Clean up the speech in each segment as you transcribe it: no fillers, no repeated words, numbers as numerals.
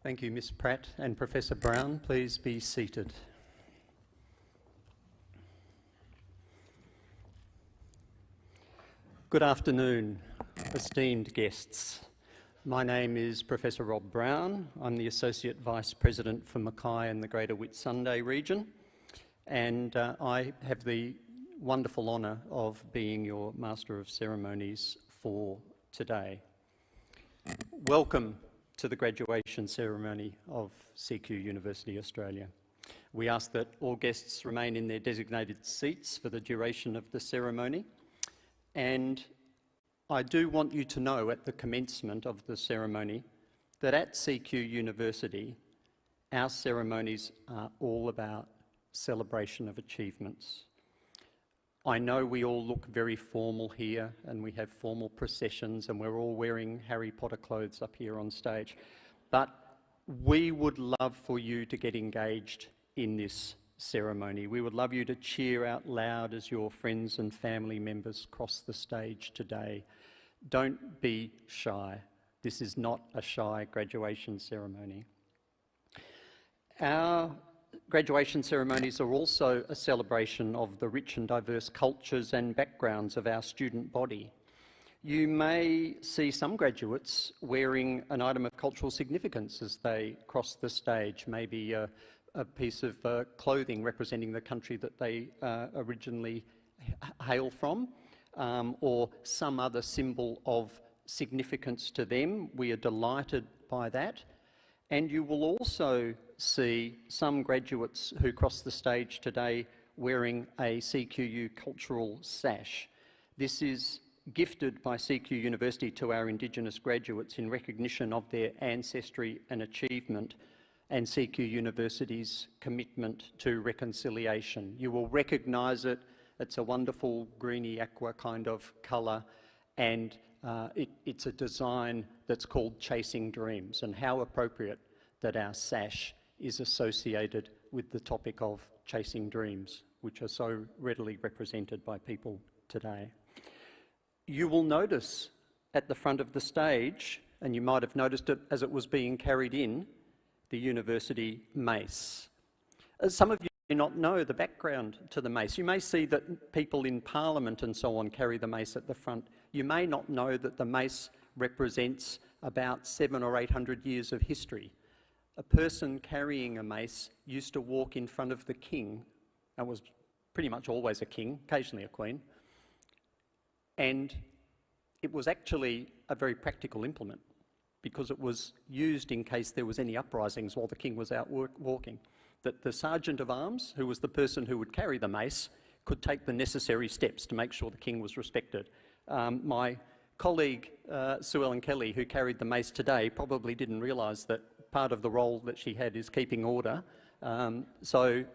Thank you, Ms. Pratt and Professor Brown. Please be seated. Good afternoon, esteemed guests. My name is Professor Rob Brown. I'm the Associate Vice President for Mackay and the Greater Whitsunday region, and I have the wonderful honour of being your Master of Ceremonies for today. Welcome to the graduation ceremony of CQUniversity Australia. We ask that all guests remain in their designated seats for the duration of the ceremony, and I do want you to know at the commencement of the ceremony that at CQUniversity our ceremonies are all about celebration of achievements. I know we all look very formal here and we have formal processions and we're all wearing Harry Potter clothes up here on stage, but we would love for you to get engaged in this ceremony. We would love you to cheer out loud as your friends and family members cross the stage today. Don't be shy. This is not a shy graduation ceremony. Our graduation ceremonies are also a celebration of the rich and diverse cultures and backgrounds of our student body. You may see some graduates wearing an item of cultural significance as they cross the stage, maybe a piece of clothing representing the country that they originally hail from, or some other symbol of significance to them. We are delighted by that. And you will also see some graduates who cross the stage today wearing a CQU cultural sash. This is gifted by CQUniversity to our Indigenous graduates in recognition of their ancestry and achievement and CQUniversity's commitment to reconciliation. You will recognise it. It's a wonderful greeny aqua kind of colour, and it's a design that's called Chasing Dreams, and how appropriate that our sash is associated with the topic of chasing dreams, which are so readily represented by people today. You will notice at the front of the stage, and you might have noticed it as it was being carried in, the university mace. Some of you may not know the background to the mace. You may see that people in Parliament and so on carry the mace at the front. You may not know that the mace represents about 700 or 800 years of history. A person carrying a mace used to walk in front of the king, and was pretty much always a king, occasionally a queen, and it was actually a very practical implement because it was used in case there was any uprisings while the king was out walking, that the sergeant of arms, who was the person who would carry the mace, could take the necessary steps to make sure the king was respected. My colleague, Sue Ellen Kelly, who carried the mace today, probably didn't realise that part of the role that she had is keeping order. Sue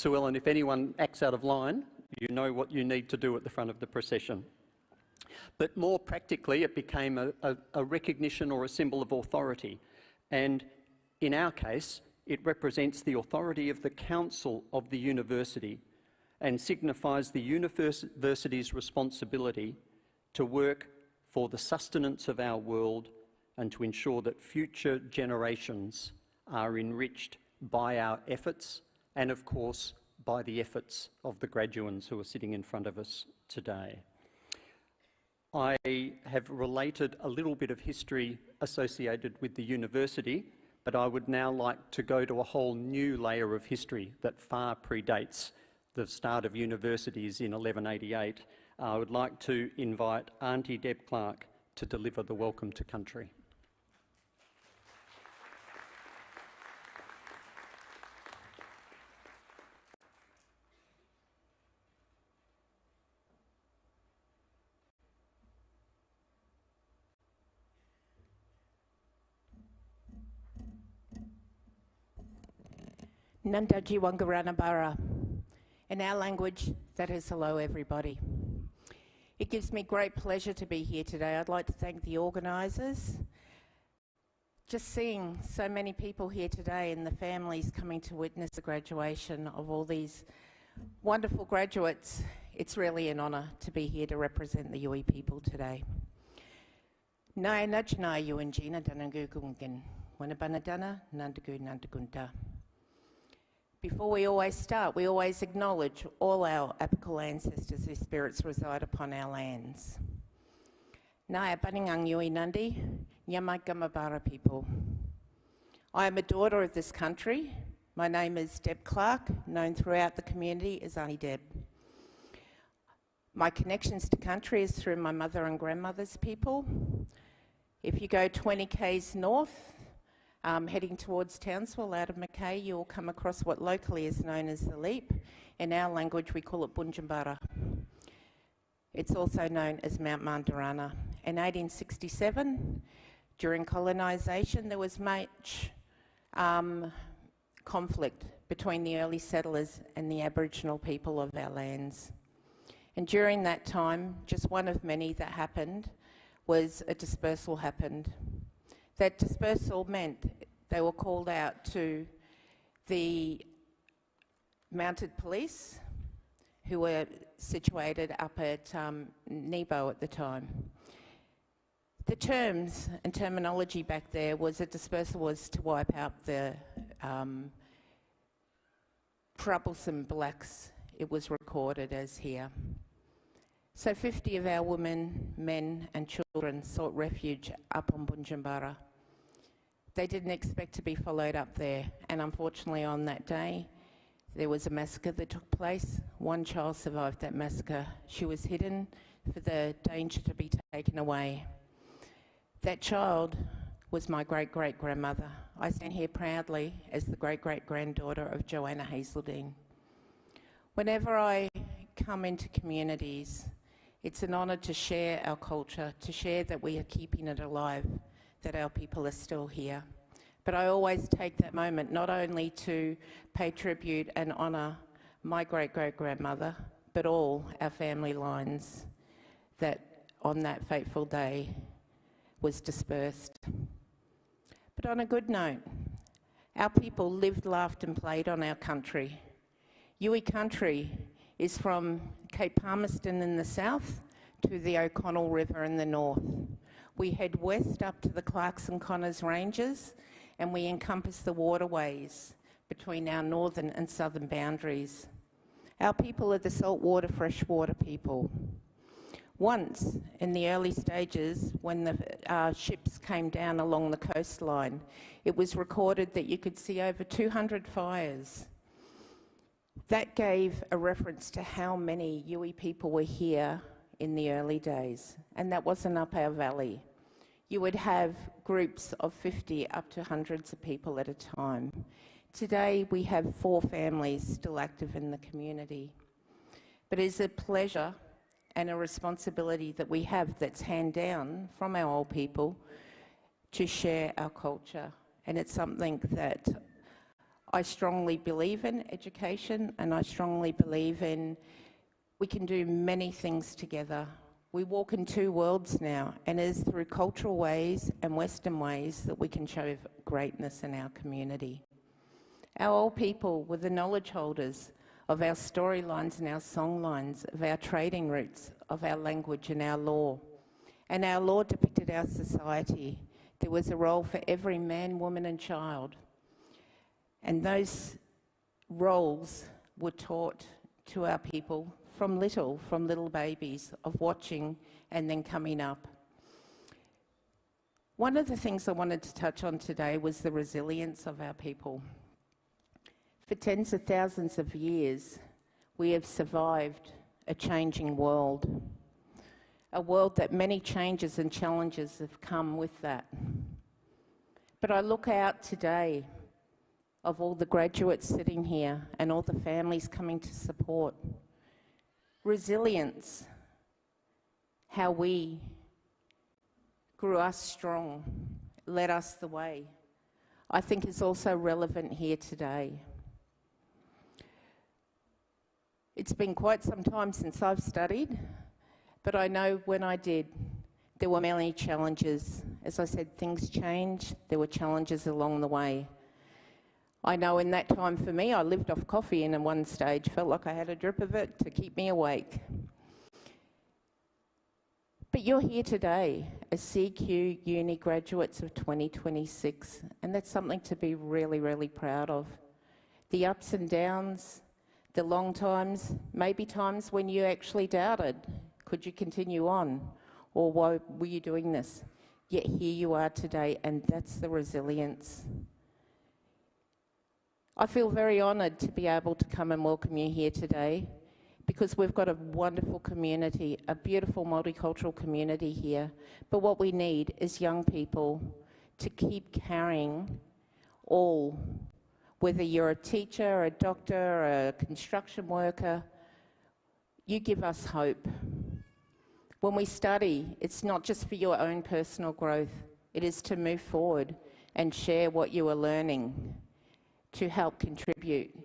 Ellen, if anyone acts out of line, you know what you need to do at the front of the procession. But more practically, it became a recognition or a symbol of authority. And in our case, it represents the authority of the council of the university and signifies the university's responsibility to work for the sustenance of our world and to ensure that future generations are enriched by our efforts and, of course, by the efforts of the graduands who are sitting in front of us today. I have related a little bit of history associated with the university, but I would now like to go to a whole new layer of history that far predates the start of universities in 1188. I would like to invite Auntie Deb Clark to deliver the welcome to country. Nandaji Wangaranabara. In our language, that is hello everybody. It gives me great pleasure to be here today. I'd like to thank the organisers. Just seeing so many people here today and the families coming to witness the graduation of all these wonderful graduates, it's really an honour to be here to represent the Yui people today. Nai Najna Yuanjina Danangugungin. Wanabanadana, Nandagu, Nandagunta. Before we always start, we always acknowledge all our apical ancestors whose spirits reside upon our lands. Naya Baningang Yui Nandi, Nyamai Gamabara people. I am a daughter of this country. My name is Deb Clark, known throughout the community as Auntie Deb. My connections to country is through my mother and grandmother's people. If you go 20 k's north, heading towards Townsville out of Mackay, you'll come across what locally is known as the Leap. In our language, we call it Bunjambara. It's also known as Mount Mandarana. In 1867, during colonisation, there was much conflict between the early settlers and the Aboriginal people of our lands. And during that time, just one of many that happened was a dispersal happened. That dispersal meant they were called out to the mounted police who were situated up at Nebo at the time. The terms and terminology back there was a dispersal was to wipe out the troublesome blacks, it was recorded as here. So 50 of our women, men and children sought refuge up on Bunjambara. They didn't expect to be followed up there, and unfortunately on that day there was a massacre that took place. One child survived that massacre. She was hidden for the danger to be taken away. That child was my great-great-grandmother. I stand here proudly as the great-great-granddaughter of Joanna Hazeldine. Whenever I come into communities, it's an honour to share our culture, to share that we are keeping it alive, that our people are still here. But I always take that moment not only to pay tribute and honour my great-great-grandmother, but all our family lines that on that fateful day was dispersed. But on a good note, our people lived, laughed and played on our country. Yui country is from Cape Palmerston in the south to the O'Connell River in the north. We head west up to the Clarkson Connors Ranges and we encompass the waterways between our northern and southern boundaries. Our people are the saltwater, freshwater people. Once, in the early stages, when the ships came down along the coastline, it was recorded that you could see over 200 fires. That gave a reference to how many Yui people were here in the early days, and that wasn't up our valley. You would have groups of 50 up to hundreds of people at a time. Today we have 4 families still active in the community. But it's a pleasure and a responsibility that we have that's hand down from our old people to share our culture. And it's something that I strongly believe in, education, and I strongly believe in we can do many things together. We walk in 2 worlds now, and it is through cultural ways and Western ways that we can show greatness in our community. Our old people were the knowledge holders of our storylines and our songlines, of our trading routes, of our language and our law. And our law depicted our society. There was a role for every man, woman and child. And those roles were taught to our people from little babies, of watching and then coming up. One of the things I wanted to touch on today was the resilience of our people. For tens of thousands of years, we have survived a changing world, a world that many changes and challenges have come with that. But I look out today of all the graduates sitting here and all the families coming to support. Resilience, how we grew us strong, led us the way, I think is also relevant here today. It's been quite some time since I've studied, but I know when I did, there were many challenges. As I said, things changed, there were challenges along the way. I know in that time for me, I lived off coffee and in one stage felt like I had a drip of it to keep me awake. But you're here today as as CQ Uni graduates of 2026, and that's something to be really, really proud of. The ups and downs, the long times, maybe times when you actually doubted, could you continue on? Or why were you doing this? Yet here you are today, and that's the resilience. I feel very honoured to be able to come and welcome you here today, because we've got a wonderful community, a beautiful multicultural community here. But what we need is young people to keep carrying all, whether you're a teacher, a doctor, a construction worker, you give us hope. When we study, it's not just for your own personal growth, it is to move forward and share what you are learning to help contribute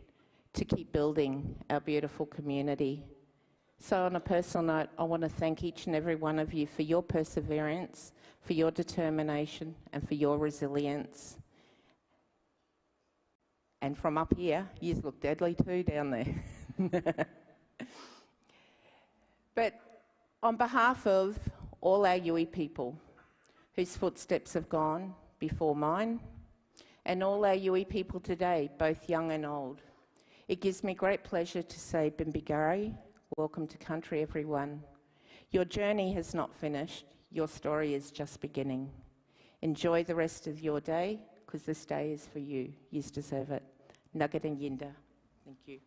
to keep building our beautiful community. So on a personal note, I want to thank each and every one of you for your perseverance, for your determination, and for your resilience. And from up here, you look deadly too down there. But on behalf of all our Yui people, whose footsteps have gone before mine, and all our Yui people today, both young and old, it gives me great pleasure to say Bimbigari, welcome to country everyone. Your journey has not finished, your story is just beginning. Enjoy the rest of your day, because this day is for you. You deserve it. Nugget and Yinda. Thank you.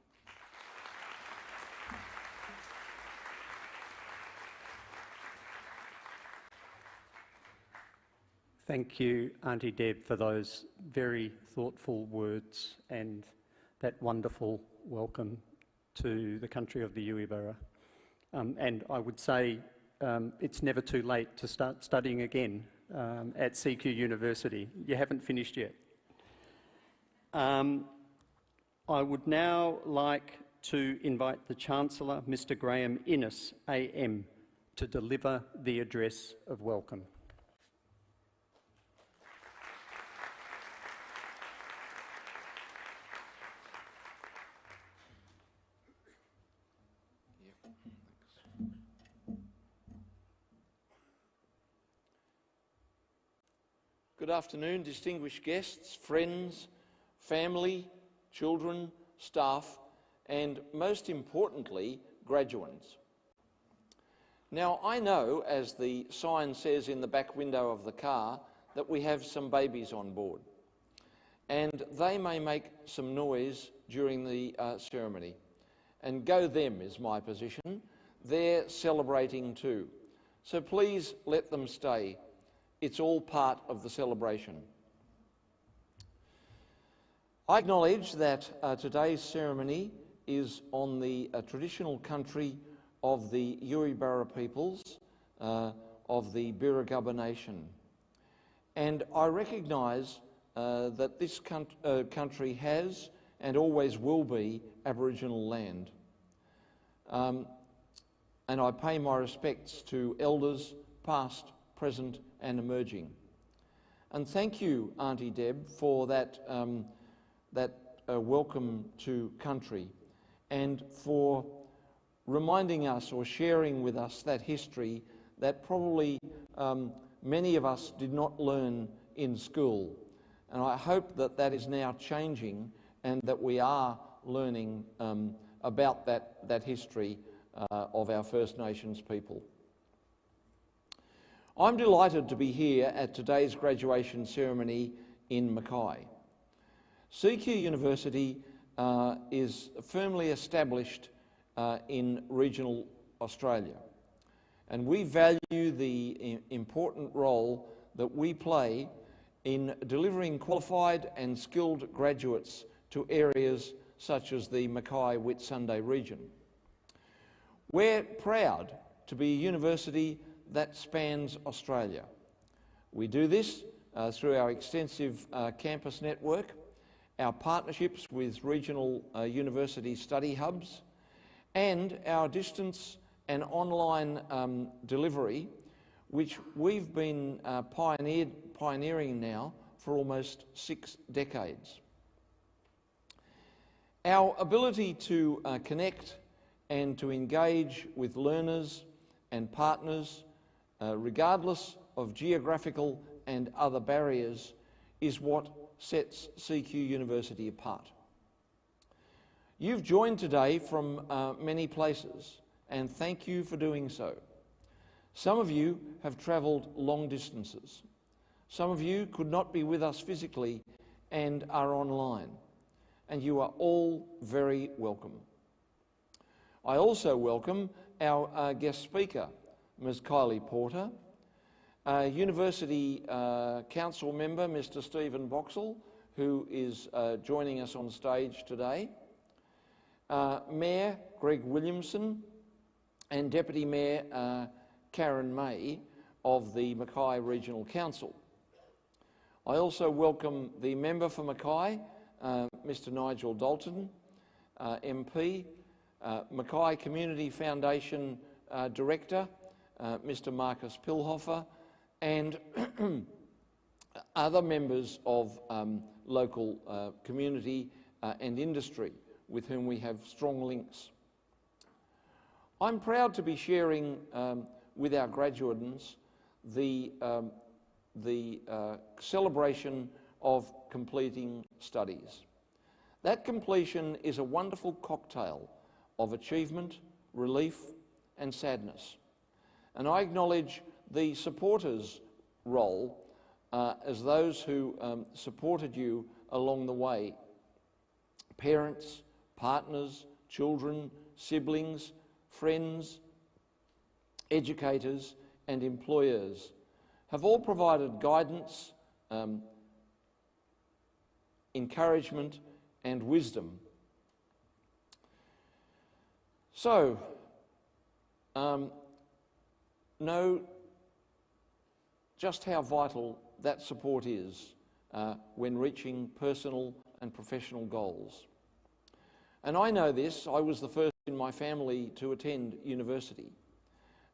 Thank you, Auntie Deb, for those very thoughtful words and that wonderful welcome to the country of the Yuibara. And I would say it's never too late to start studying again at CQUniversity. You haven't finished yet. I would now like to invite the Chancellor, Mr. Graham Innes, AM, to deliver the address of welcome. Good afternoon, distinguished guests, friends, family, children, staff, and most importantly, graduands. Now, I know, as the sign says in the back window of the car, that we have some babies on board, and they may make some noise during the ceremony. And go them is my position. They're celebrating too. So please let them stay. It's all part of the celebration. I acknowledge that today's ceremony is on the traditional country of the Yuibara peoples of the Birragubba Nation. And I recognise that this country has and always will be Aboriginal land. And I pay my respects to elders past, present and emerging. And thank you, Auntie Deb, for that, welcome to country, and for reminding us or sharing with us that history that probably many of us did not learn in school. And I hope that that is now changing and that we are learning about that history of our First Nations people. I'm delighted to be here at today's graduation ceremony in Mackay. CQUniversity is firmly established in regional Australia, and we value the important role that we play in delivering qualified and skilled graduates to areas such as the Mackay Whitsunday region. We're proud to be a university that spans Australia. We do this through our extensive campus network, our partnerships with regional university study hubs, and our distance and online delivery, which we've been pioneering now for almost 6 decades. Our ability to connect and to engage with learners and partners, regardless of geographical and other barriers is what sets CQUniversity apart. You've joined today from many places, and thank you for doing so. Some of you have travelled long distances. Some of you could not be with us physically and are online, and you are all very welcome. I also welcome our guest speaker, Ms. Kylie Porter, University Council member, Mr. Stephen Boxall, who is joining us on stage today, Mayor Greg Williamson, and Deputy Mayor Karen May of the Mackay Regional Council. I also welcome the member for Mackay, Mr. Nigel Dalton, MP, Mackay Community Foundation Director, Mr. Marcus Pilhofer, and other members of local community and industry with whom we have strong links. I'm proud to be sharing with our graduates the celebration of completing studies. That completion is a wonderful cocktail of achievement, relief and sadness. And I acknowledge the supporters' role as those who supported you along the way. Parents, partners, children, siblings, friends, educators and employers have all provided guidance, encouragement and wisdom. So, know just how vital that support is when reaching personal and professional goals. And I know this, I was the first in my family to attend university.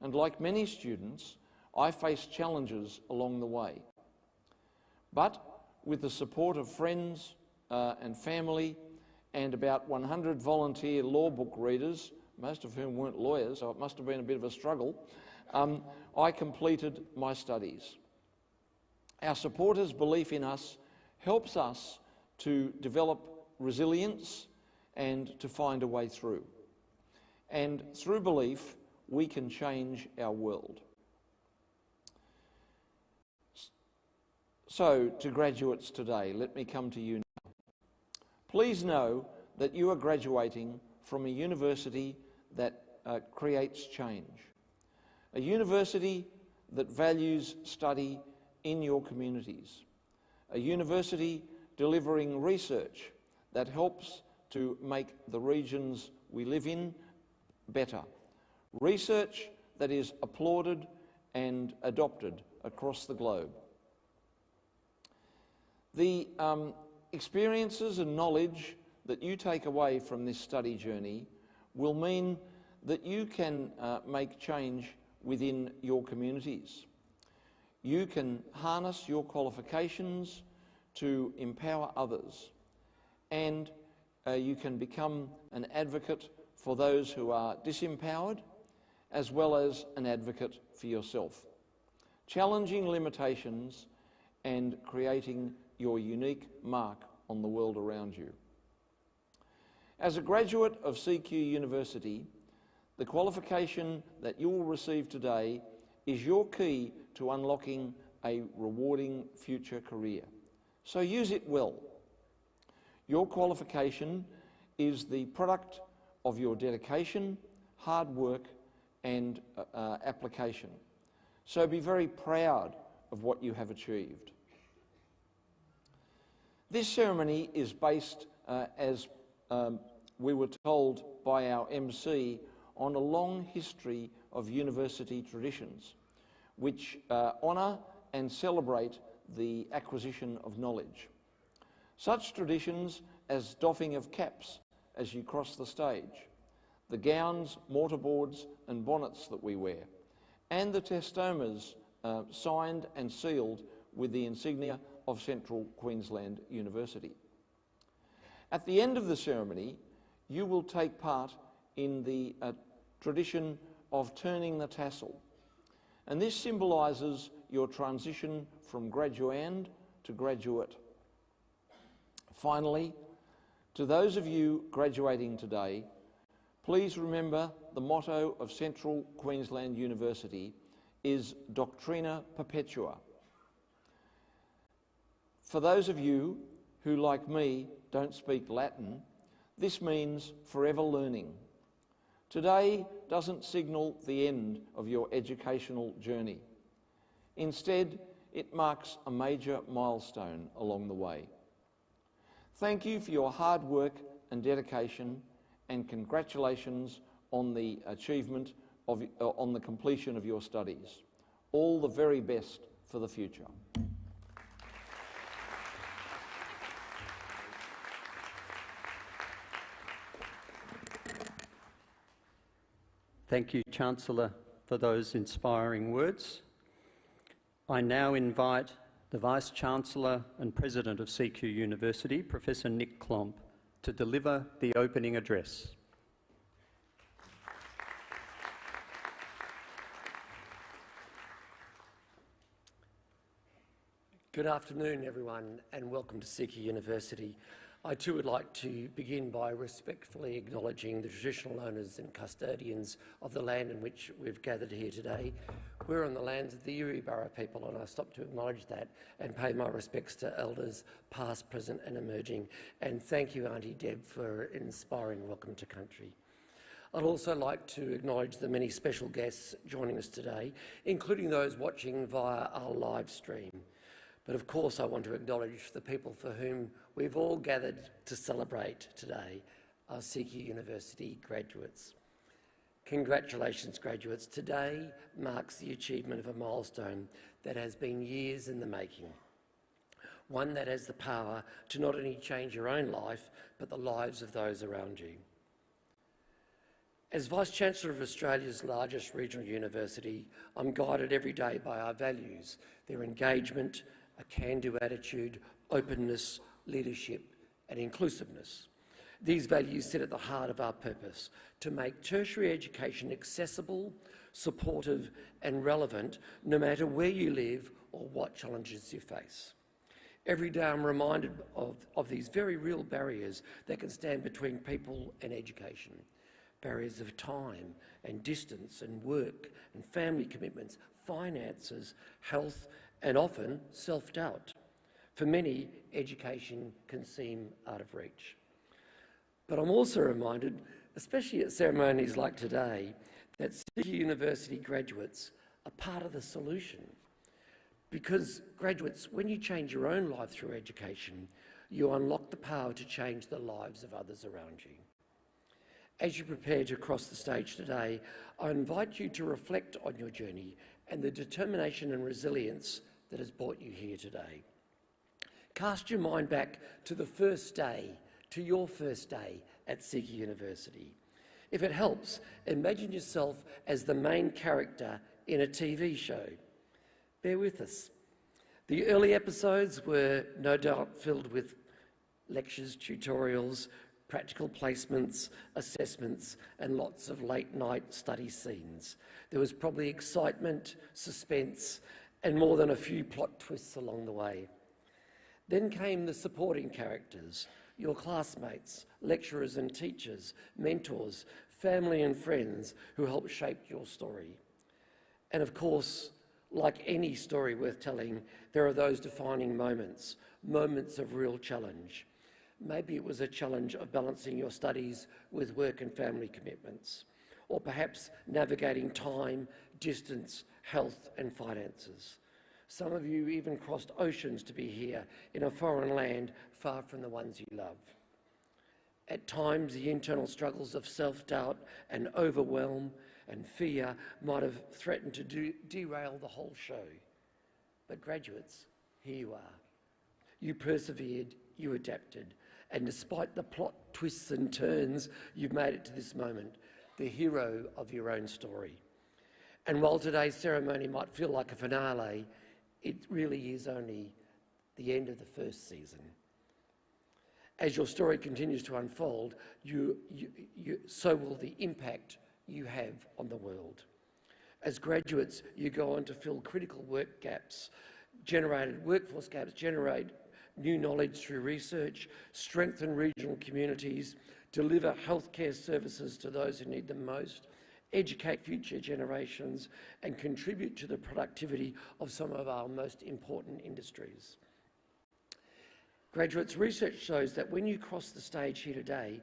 And like many students, I faced challenges along the way. But with the support of friends and family and about 100 volunteer law book readers, most of whom weren't lawyers, so it must have been a bit of a struggle, I completed my studies. Our supporters' belief in us helps us to develop resilience and to find a way through. And through belief, we can change our world. So, to graduates today, let me come to you now. Please know that you are graduating from a university that creates change. A university that values study in your communities. A university delivering research that helps to make the regions we live in better. Research that is applauded and adopted across the globe. The experiences and knowledge that you take away from this study journey will mean that you can make change within your communities. You can harness your qualifications to empower others, and you can become an advocate for those who are disempowered, as well as an advocate for yourself, challenging limitations and creating your unique mark on the world around you. As a graduate of CQUniversity, the qualification that you will receive today is your key to unlocking a rewarding future career. So use it well. Your qualification is the product of your dedication, hard work and application. So be very proud of what you have achieved. This ceremony is based, as we were told by our MC, on a long history of university traditions, which honour and celebrate the acquisition of knowledge. Such traditions as doffing of caps as you cross the stage, the gowns, mortarboards and bonnets that we wear, and the testomas signed and sealed with the insignia of Central Queensland University. At the end of the ceremony, you will take part in the tradition of turning the tassel. and this symbolises your transition from graduand to graduate. Finally, to those of you graduating today, please remember the motto of Central Queensland University is Doctrina Perpetua. For those of you who, like me, don't speak Latin, this means forever learning. Today doesn't signal the end of your educational journey. Instead, it marks a major milestone along the way. Thank you for your hard work and dedication, and congratulations on the achievement of, on the completion of your studies. All the very best for the future. Thank you, Chancellor, for those inspiring words. I now invite the Vice-Chancellor and President of CQUniversity, Professor Nick Klomp, to deliver the opening address. Good afternoon, everyone, and welcome to CQUniversity. I too would like to begin by respectfully acknowledging the traditional owners and custodians of the land in which we've gathered here today. We're on the lands of the Yuribara people, and I stop to acknowledge that and pay my respects to elders past, present and emerging. And thank you, Auntie Deb, for an inspiring welcome to country. I'd also like to acknowledge the many special guests joining us today, including those watching via our live stream. But of course, I want to acknowledge the people for whom we've all gathered to celebrate today, our CQUniversity graduates. Congratulations, graduates. Today marks the achievement of a milestone that has been years in the making, one that has the power to not only change your own life, but the lives of those around you. As Vice-Chancellor of Australia's largest regional university, I'm guided every day by our values, their engagement, a can-do attitude, openness, leadership and inclusiveness. These values sit at the heart of our purpose, to make tertiary education accessible, supportive and relevant no matter where you live or what challenges you face. Every day I'm reminded of these very real barriers that can stand between people and education. Barriers of time and distance and work and family commitments, finances, health and often self-doubt. For many, education can seem out of reach. But I'm also reminded, especially at ceremonies like today, that CQUniversity graduates are part of the solution. Because graduates, when you change your own life through education, you unlock the power to change the lives of others around you. As you prepare to cross the stage today, I invite you to reflect on your journey and the determination and resilience that has brought you here today. Cast your mind back to the first day, to your first day at CQUniversity. If it helps, imagine yourself as the main character in a TV show. Bear with us. The early episodes were no doubt filled with lectures, tutorials, practical placements, assessments, and lots of late-night study scenes. There was probably excitement, suspense, and more than a few plot twists along the way. Then came the supporting characters, your classmates, lecturers and teachers, mentors, family and friends who helped shape your story. And of course, like any story worth telling, there are those defining moments, moments of real challenge. Maybe it was a challenge of balancing your studies with work and family commitments, or perhaps navigating time, distance, health and finances. Some of you even crossed oceans to be here in a foreign land far from the ones you love. At times, the internal struggles of self-doubt and overwhelm and fear might have threatened to derail the whole show. But graduates, here you are. You persevered, you adapted, and despite the plot twists and turns, you've made it to this moment, the hero of your own story. And while today's ceremony might feel like a finale, it really is only the end of the first season. As your story continues to unfold, so will the impact you have on the world. As graduates, you go on to fill critical work gaps, workforce gaps, generate new knowledge through research, strengthen regional communities, deliver healthcare services to those who need them most, educate future generations, and contribute to the productivity of some of our most important industries. Graduates, research shows that when you cross the stage here today,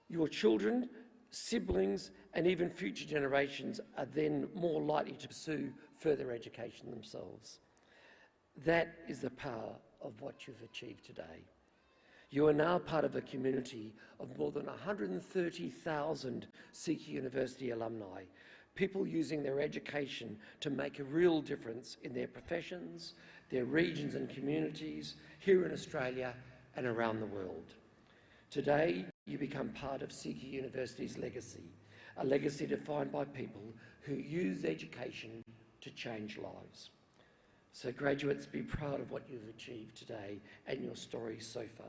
your children, siblings, and even future generations are then more likely to pursue further education themselves. That is the power of what you've achieved today. You are now part of a community of more than 130,000 CQUniversity alumni, people using their education to make a real difference in their professions, their regions and communities, here in Australia and around the world. Today, you become part of CQUniversity's legacy, a legacy defined by people who use education to change lives. So graduates, be proud of what you've achieved today and your story so far.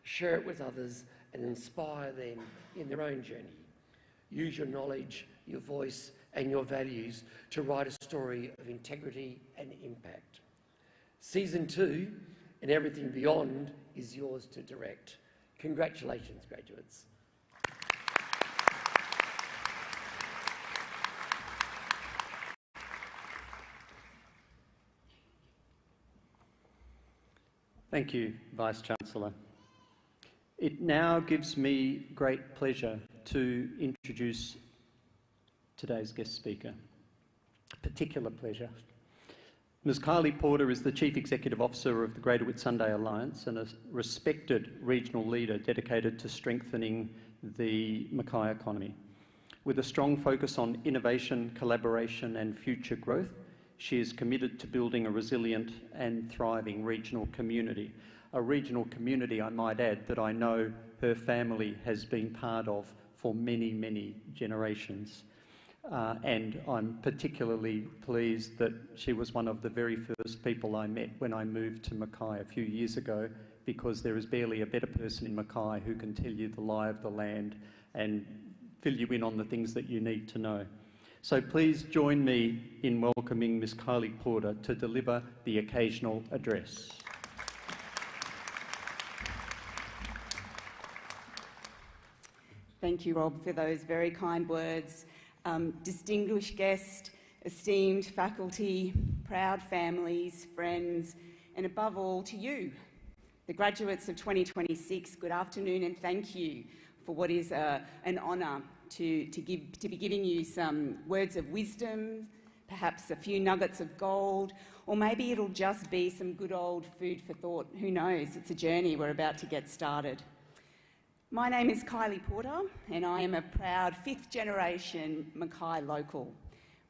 Share it with others and inspire them in their own journey. Use your knowledge, your voice and your values to write a story of integrity and impact. Season 2 and everything beyond is yours to direct. Congratulations, graduates. Thank you, Vice-Chancellor. It now gives me great pleasure to introduce today's guest speaker. Particular pleasure. Ms. Kylie Porter is the Chief Executive Officer of the Greater Whitsunday Alliance and a respected regional leader dedicated to strengthening the Mackay economy. With a strong focus on innovation, collaboration and future growth, she is committed to building a resilient and thriving regional community. A regional community, I might add, that I know her family has been part of for many, many generations. And I'm particularly pleased that she was one of the very first people I met when I moved to Mackay a few years ago, because there is barely a better person in Mackay who can tell you the lie of the land and fill you in on the things that you need to know. So please join me in welcoming Ms. Kylie Porter to deliver the occasional address. Thank you, Rob, for those very kind words. Distinguished guests, esteemed faculty, proud families, friends, and above all to you, the graduates of 2026, good afternoon and thank you for what is an honour to be giving you some words of wisdom, perhaps a few nuggets of gold, or maybe it'll just be some good old food for thought. Who knows? It's a journey. We're about to get started. My name is Kylie Porter and I am a proud 5th generation Mackay local.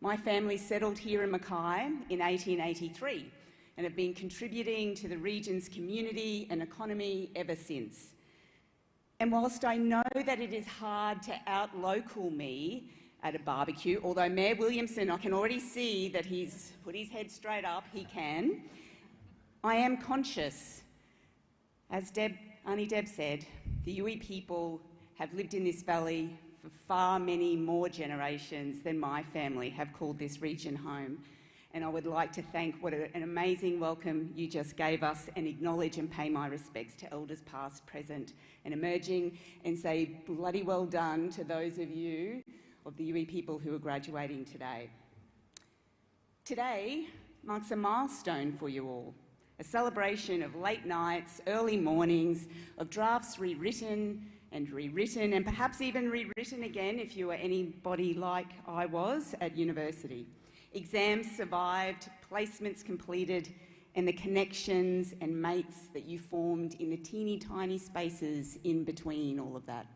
My family settled here in Mackay in 1883 and have been contributing to the region's community and economy ever since. And whilst I know that it is hard to out-local me at a barbecue, although Mayor Williamson, I can already see that he's put his head straight up, he can, I am conscious, as Auntie Deb said, the Yui people have lived in this valley for far many more generations than my family have called this region home. And I would like to thank what an amazing welcome you just gave us and acknowledge and pay my respects to elders past, present and emerging, and say bloody well done to those of you, of the Yui people who are graduating today. Today marks a milestone for you all, a celebration of late nights, early mornings, of drafts rewritten and perhaps even rewritten again if you were anybody like I was at university. Exams survived, placements completed, and the connections and mates that you formed in the teeny tiny spaces in between all of that.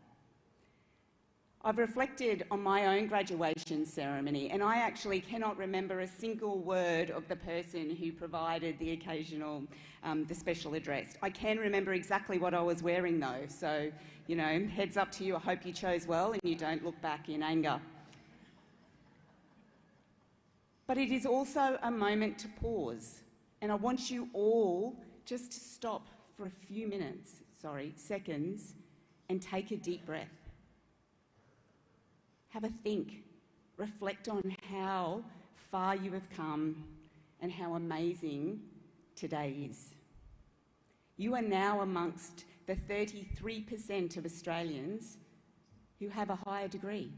I've reflected on my own graduation ceremony and I actually cannot remember a single word of the person who provided the occasional, the special address. I can remember exactly what I was wearing though, so, you know, heads up to you, I hope you chose well and you don't look back in anger. But it is also a moment to pause, and I want you all just to stop for a few seconds, and take a deep breath. Have a think. reflect on how far you have come and how amazing today is. You are now amongst the 33% of Australians who have a higher degree.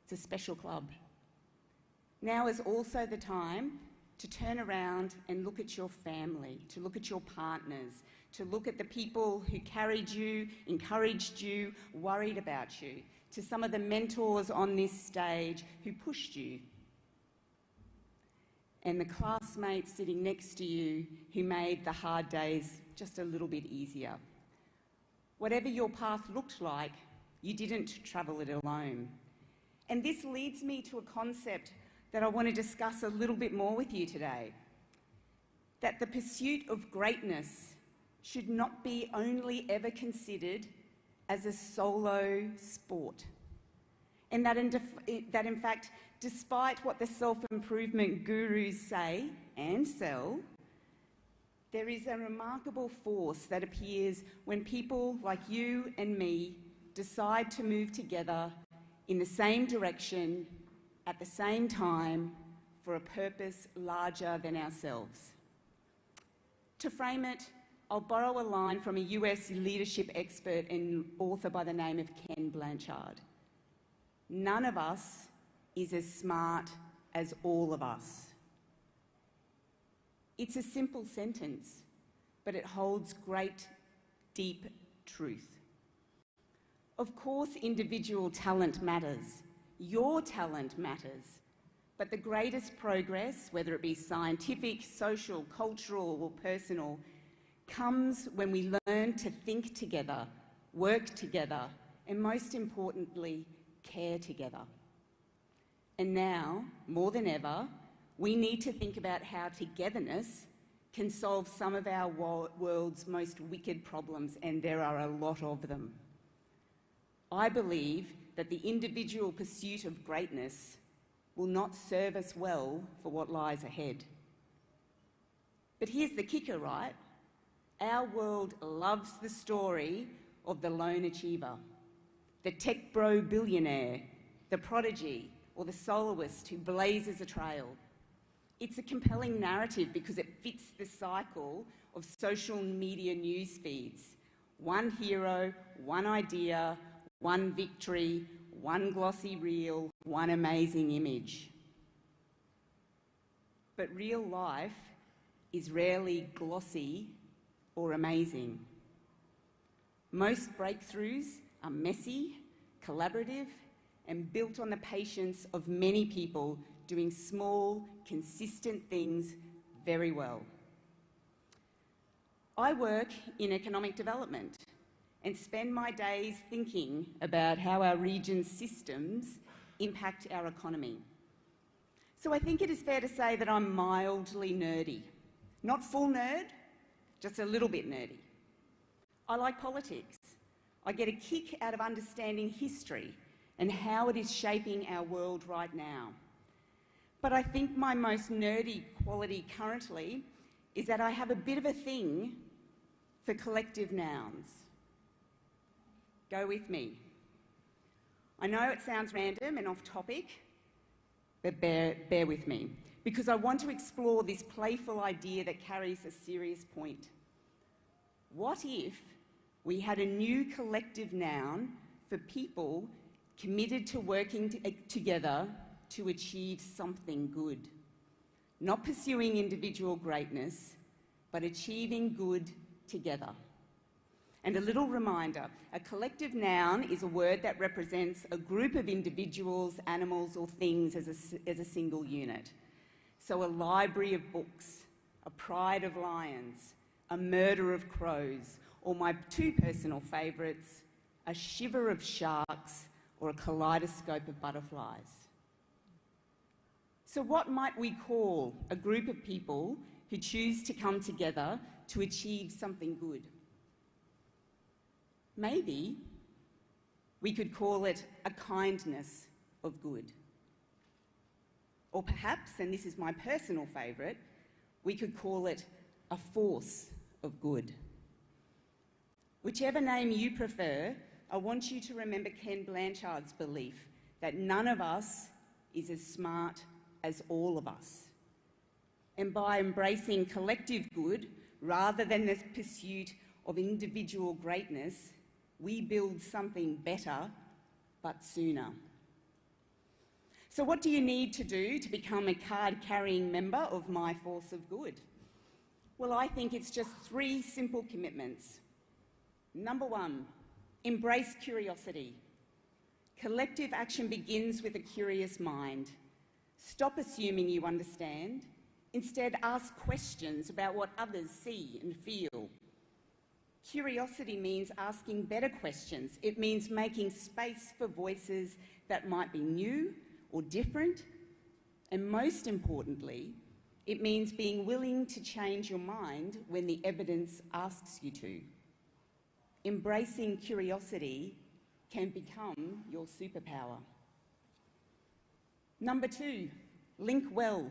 It's a special club. Now is also the time to turn around and look at your family, to look at your partners, to look at the people who carried you, encouraged you, worried about you, to some of the mentors on this stage who pushed you, and the classmates sitting next to you who made the hard days just a little bit easier. Whatever your path looked like, you didn't travel it alone. And this leads me to a concept that I want to discuss a little bit more with you today. That the pursuit of greatness should not be only ever considered as a solo sport. And that in fact, despite what the self-improvement gurus say and sell, there is a remarkable force that appears when people like you and me decide to move together in the same direction at the same time for a purpose larger than ourselves. To frame it, I'll borrow a line from a US leadership expert and author by the name of Ken Blanchard. None of us is as smart as all of us. It's a simple sentence, but it holds great, deep truth. Of course, individual talent matters. Your talent matters. But the greatest progress, whether it be scientific, social, cultural, or personal, comes when we learn to think together, work together, and most importantly, care together. And now, more than ever, we need to think about how togetherness can solve some of our world's most wicked problems, and there are a lot of them. I believe that the individual pursuit of greatness will not serve us well for what lies ahead. But here's the kicker, right? Our world loves the story of the lone achiever, the tech bro billionaire, the prodigy, or the soloist who blazes a trail. It's a compelling narrative because it fits the cycle of social media news feeds. One hero, one idea, one victory, one glossy reel, one amazing image. But real life is rarely glossy or amazing. Most breakthroughs are messy, collaborative, and built on the patience of many people doing small, consistent things very well. I work in economic development and spend my days thinking about how our region's systems impact our economy. So I think it is fair to say that I'm mildly nerdy. Not full nerd, just a little bit nerdy. I like politics. I get a kick out of understanding history and how it is shaping our world right now. But I think my most nerdy quality currently is that I have a bit of a thing for collective nouns. Go with me. I know it sounds random and off topic, but bear with me, because I want to explore this playful idea that carries a serious point. What if we had a new collective noun for people committed to working together to achieve something good? Not pursuing individual greatness, but achieving good together. And a little reminder, a collective noun is a word that represents a group of individuals, animals, or things as a single unit. So a library of books, a pride of lions, a murder of crows, or my two personal favourites, a shiver of sharks, or a kaleidoscope of butterflies. So what might we call a group of people who choose to come together to achieve something good? Maybe we could call it a kindness of good. Or perhaps, and this is my personal favourite, we could call it a force of good. Whichever name you prefer, I want you to remember Ken Blanchard's belief that none of us is as smart as all of us. And by embracing collective good rather than the pursuit of individual greatness, we build something better, but sooner. So what do you need to do to become a card-carrying member of My Force of Good? Well, I think it's just 3 simple commitments. Number 1, embrace curiosity. Collective action begins with a curious mind. Stop assuming you understand. Instead, ask questions about what others see and feel. Curiosity means asking better questions. It means making space for voices that might be new or different. And most importantly, it means being willing to change your mind when the evidence asks you to. Embracing curiosity can become your superpower. Number 2, link well.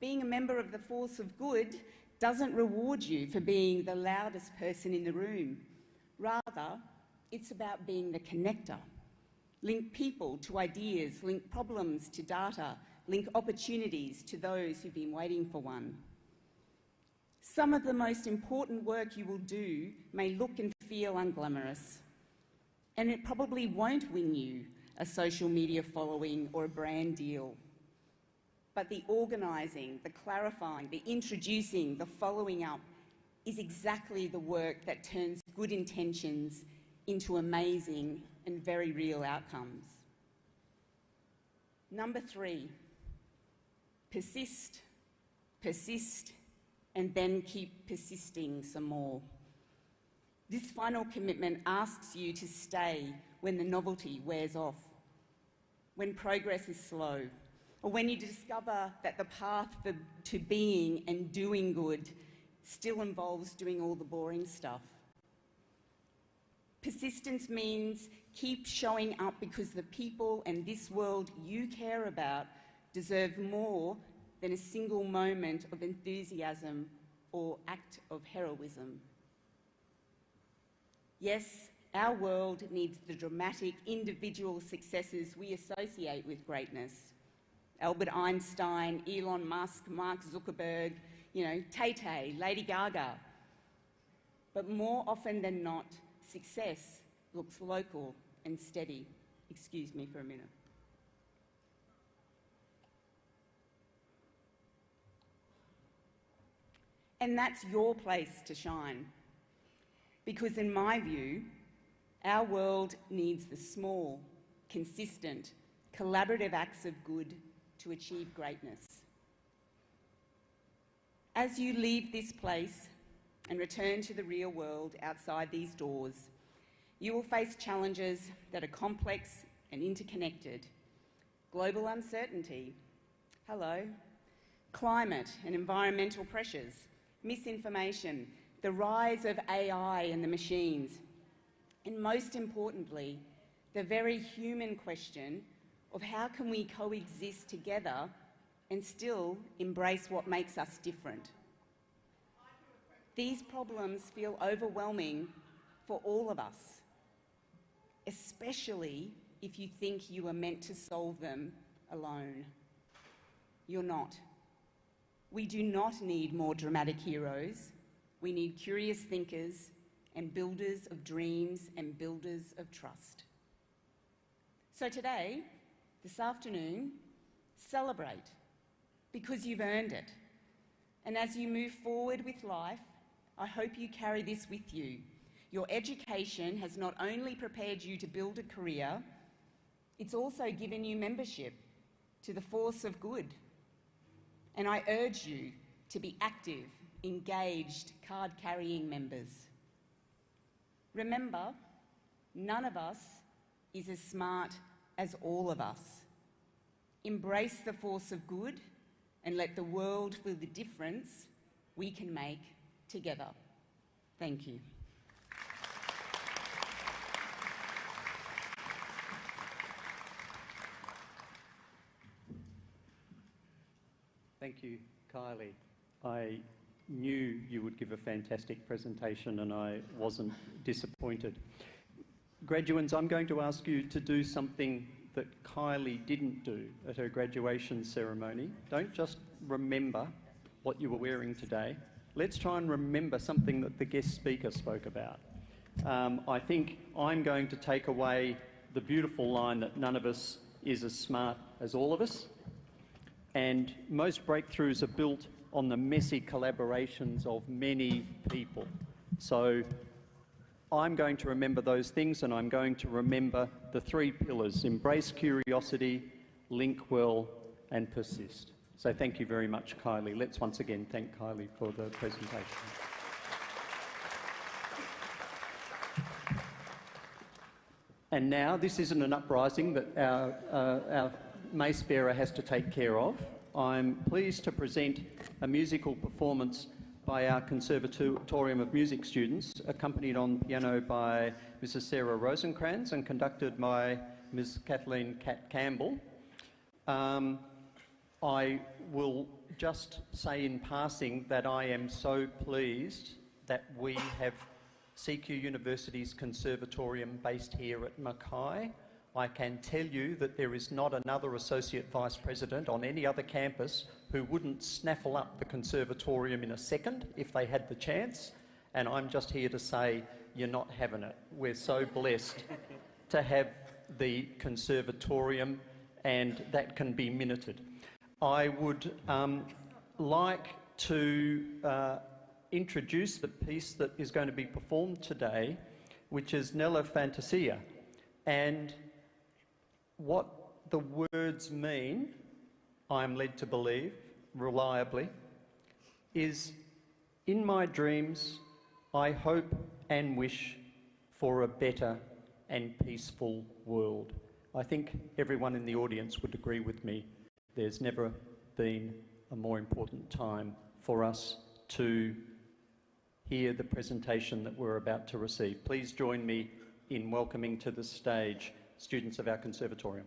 Being a member of the Force of Good doesn't reward you for being the loudest person in the room. Rather, it's about being the connector. Link people to ideas, link problems to data, link opportunities to those who've been waiting for one. Some of the most important work you will do may look and feel unglamorous, and it probably won't win you a social media following or a brand deal. But the organising, the clarifying, the introducing, the following up is exactly the work that turns good intentions into amazing and very real outcomes. Number 3, persist, persist, and then keep persisting some more. This final commitment asks you to stay when the novelty wears off, when progress is slow, or when you discover that the path to being and doing good still involves doing all the boring stuff. Persistence means keep showing up because the people and this world you care about deserve more than a single moment of enthusiasm or act of heroism. Yes, our world needs the dramatic individual successes we associate with greatness. Albert Einstein, Elon Musk, Mark Zuckerberg, Tay-Tay, Lady Gaga. But more often than not, success looks local and steady. Excuse me for a minute. And that's your place to shine. Because in my view, our world needs the small, consistent, collaborative acts of good to achieve greatness. As you leave this place and return to the real world outside these doors, you will face challenges that are complex and interconnected. Global uncertainty, hello, climate and environmental pressures, misinformation, the rise of AI and the machines, and most importantly, the very human question of how can we coexist together and still embrace what makes us different. These problems feel overwhelming for all of us, especially if you think you are meant to solve them alone. You're not. We do not need more dramatic heroes. We need curious thinkers and builders of dreams and builders of trust. So today, this afternoon, celebrate because you've earned it. And as you move forward with life, I hope you carry this with you. Your education has not only prepared you to build a career, it's also given you membership to the Force of Good. And I urge you to be active, engaged, card-carrying members. Remember, none of us is as smart as all of us. Embrace the Force of Good and let the world feel the difference we can make together. Thank you. Thank you, Kylie. I knew you would give a fantastic presentation and I wasn't disappointed. Graduates, I'm going to ask you to do something that Kylie didn't do at her graduation ceremony. Don't just remember what you were wearing today. Let's try and remember something that the guest speaker spoke about. I think I'm going to take away the beautiful line that none of us is as smart as all of us, and most breakthroughs are built on the messy collaborations of many people. So I'm going to remember those things, and I'm going to remember the 3 pillars: embrace curiosity, link well, and persist. So thank you very much, Kylie. Let's once again thank Kylie for the presentation. And now, this isn't an uprising that our mace bearer has to take care of. I'm pleased to present a musical performance by our Conservatorium of Music students, accompanied on piano by Mrs. Sarah Rosencrantz and conducted by Ms. Kathleen Cat Campbell. I will just say in passing that I am so pleased that we have CQUniversity's conservatorium based here at Mackay. I can tell you that there is not another Associate Vice President on any other campus who wouldn't snaffle up the conservatorium in a second if they had the chance, and I'm just here to say you're not having it. We're so blessed to have the conservatorium, and that can be minuted. I would like to introduce the piece that is going to be performed today, which is Nella Fantasia. And what the words mean, I'm led to believe, reliably, is, in my dreams, I hope and wish for a better and peaceful world. I think everyone in the audience would agree with me. There's never been a more important time for us to hear the presentation that we're about to receive. Please join me in welcoming to the stage students of our conservatorium.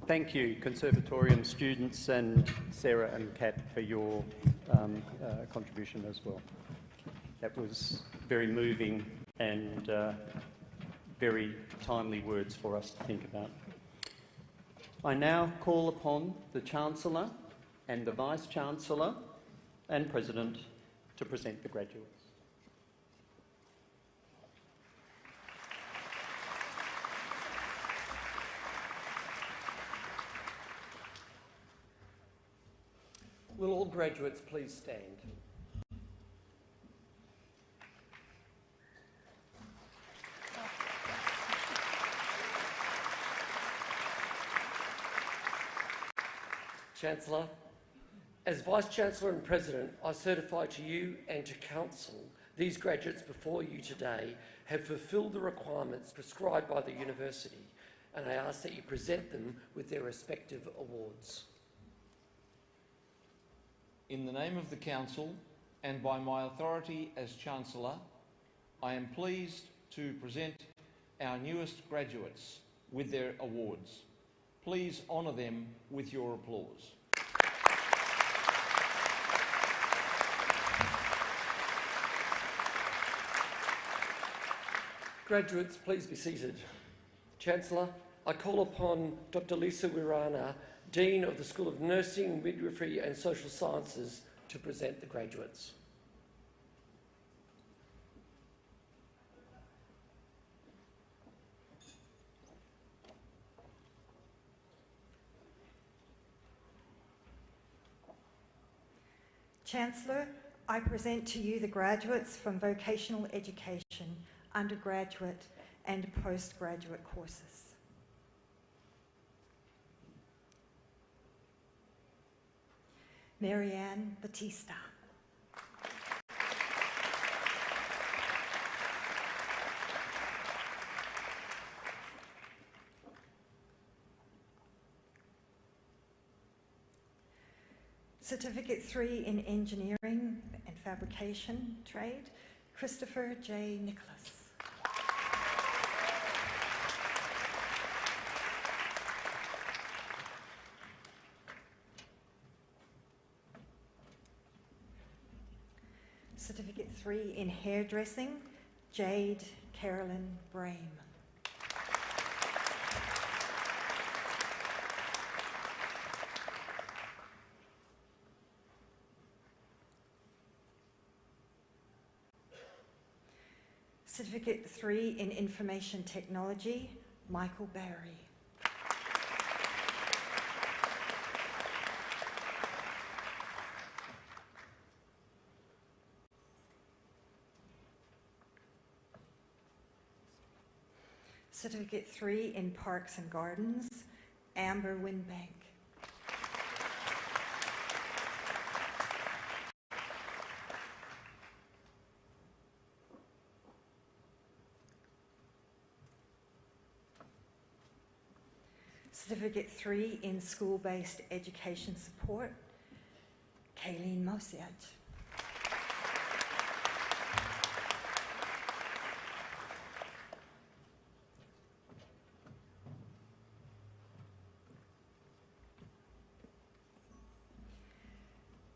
Thank you, Conservatorium students, and Sarah and Kat for your contribution as well. That was very moving and very timely words for us to think about. I now call upon the Chancellor and the Vice-Chancellor and President to present the graduates. Will all graduates please stand? Chancellor, as Vice-Chancellor and President, I certify to you and to Council these graduates before you today have fulfilled the requirements prescribed by the University, and I ask that you present them with their respective awards. In the name of the Council and by my authority as Chancellor, I am pleased to present our newest graduates with their awards. Please honour them with your applause. Graduates, please be seated. Chancellor, I call upon Dr. Lisa Wirana, Dean of the School of Nursing, Midwifery and Social Sciences, to present the graduates. Chancellor, I present to you the graduates from vocational education, undergraduate and postgraduate courses. Marianne Batista. Certificate 3 in Engineering and Fabrication Trade, Christopher J. Nicholas. Certificate 3 in Hairdressing, Jade Carolyn Brame. Certificate 3 in Information Technology, Michael Barry. Certificate 3 in Parks and Gardens, Amber Winbank. Certificate 3 in School-Based Education Support, Kayleen Mosiat.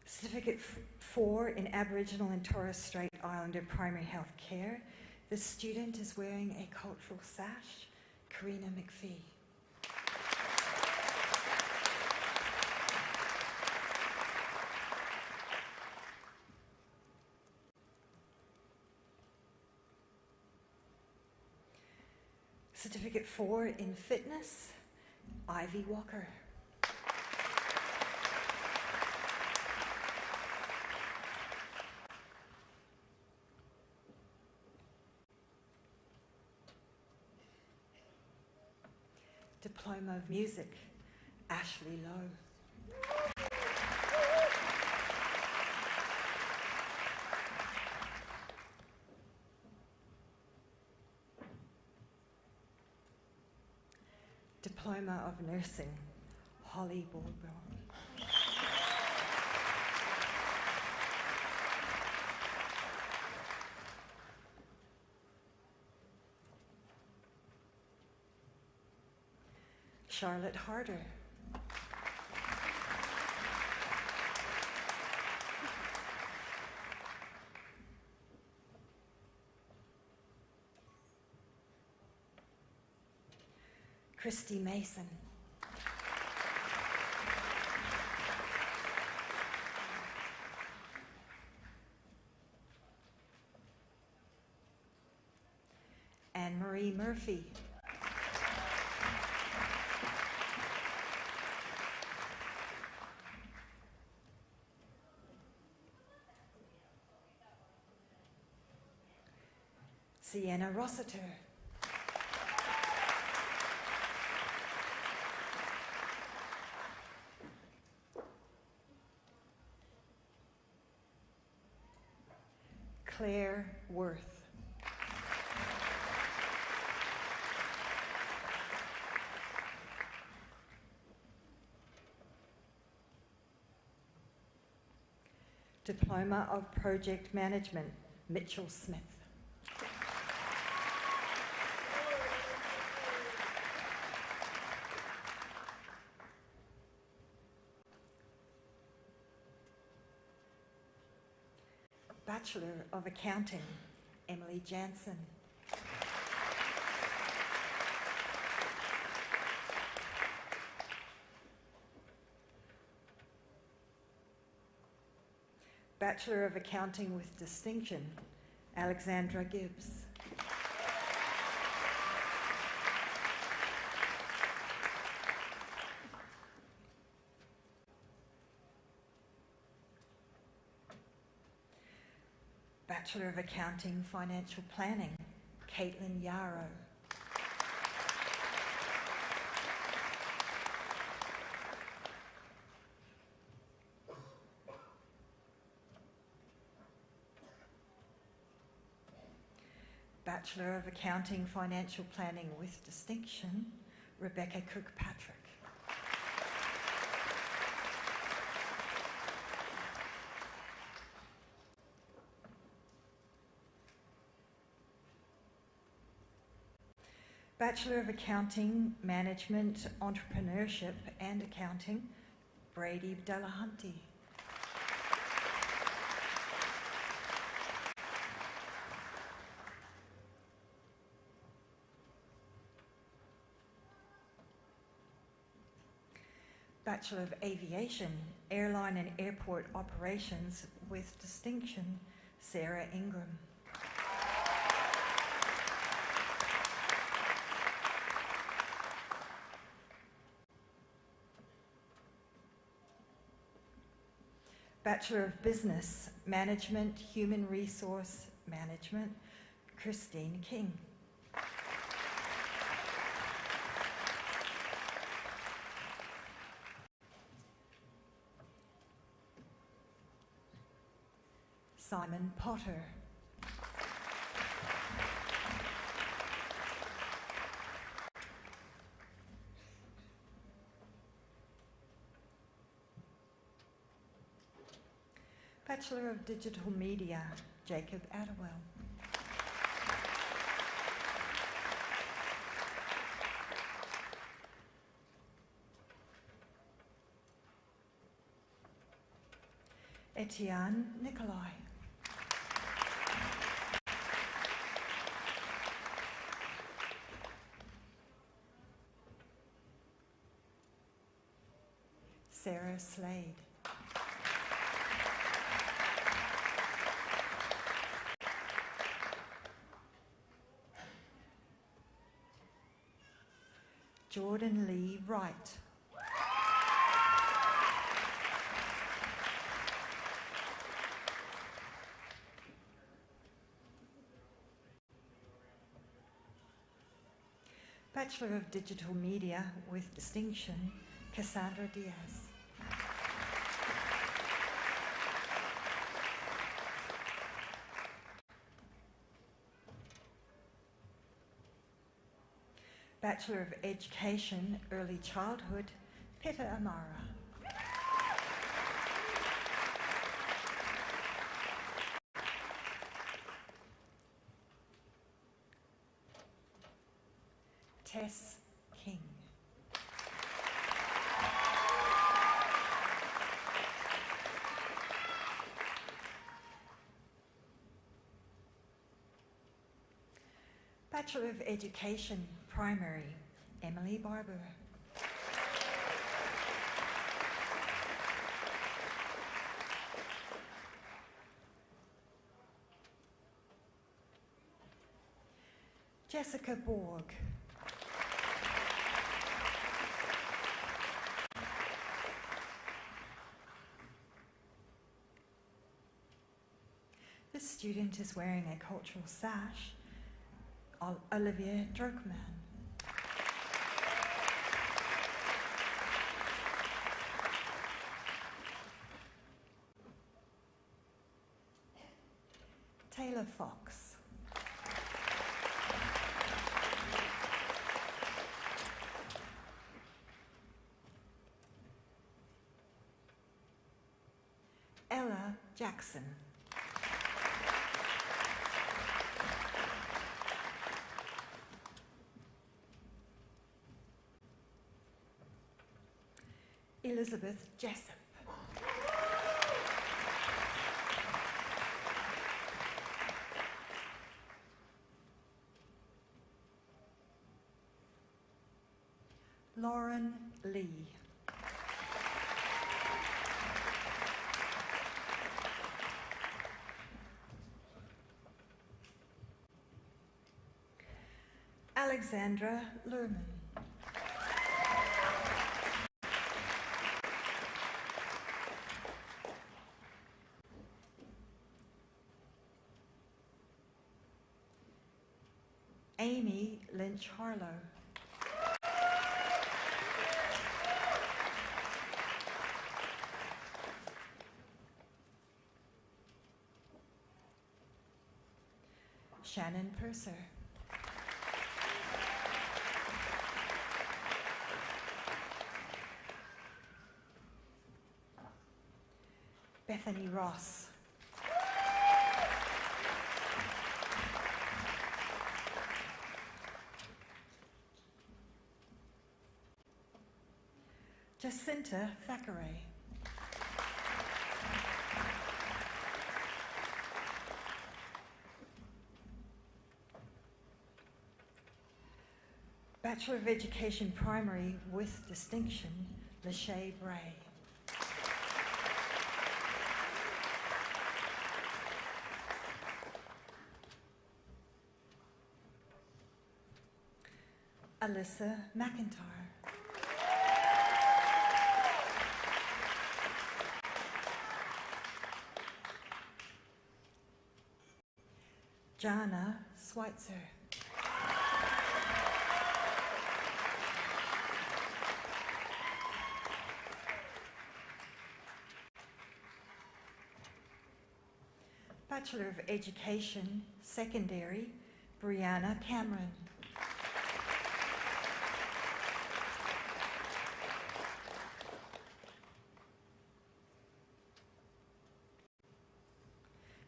Certificate 4 in Aboriginal and Torres Strait Islander Primary Health Care. The student is wearing a cultural sash, Karina McPhee. Certificate 4 in Fitness, Ivy Walker. Diploma of Music, Ashley Lowe. Diploma of Nursing, Holly Baldwin. Charlotte Harder. Christy Mason. Anne-Marie Murphy. Sienna Rossiter. Claire Worth. Diploma of Project Management, Mitchell Smith. Bachelor of Accounting, Emily Jansen. Bachelor of Accounting with Distinction, Alexandra Gibbs. Bachelor of Accounting, Financial Planning, Caitlin Yarrow. Bachelor of Accounting, Financial Planning with Distinction, Rebecca Kirkpatrick. Bachelor of Accounting, Management, Entrepreneurship and Accounting, Brady Delahunty. Bachelor of Aviation, Airline and Airport Operations with Distinction, Sarah Ingram. Bachelor of Business, Management, Human Resource Management, Christine King. Simon Potter. Bachelor of Digital Media, Jacob Attewell. Etienne Nikolai. Sarah Slade. Jordan Lee Wright. Bachelor of Digital Media with Distinction, Cassandra Diaz. Bachelor of Education, Early Childhood, Peter Amara. Tess King. Bachelor of Education, Primary, Emily Barber. Jessica Borg. This student is wearing a cultural sash. Olivia Drokman. Taylor Fox. Ella Jackson. Elizabeth Jessup. Lauren Lee. Alexandra Lerman. Amy Lynch Harlow. Shannon Purser. Bethany Ross. Jacinta Thackeray. Bachelor of Education Primary with Distinction, Lachey Bray. Alyssa McIntyre. Jana Schweitzer. Bachelor of Education, Secondary, Brianna Cameron.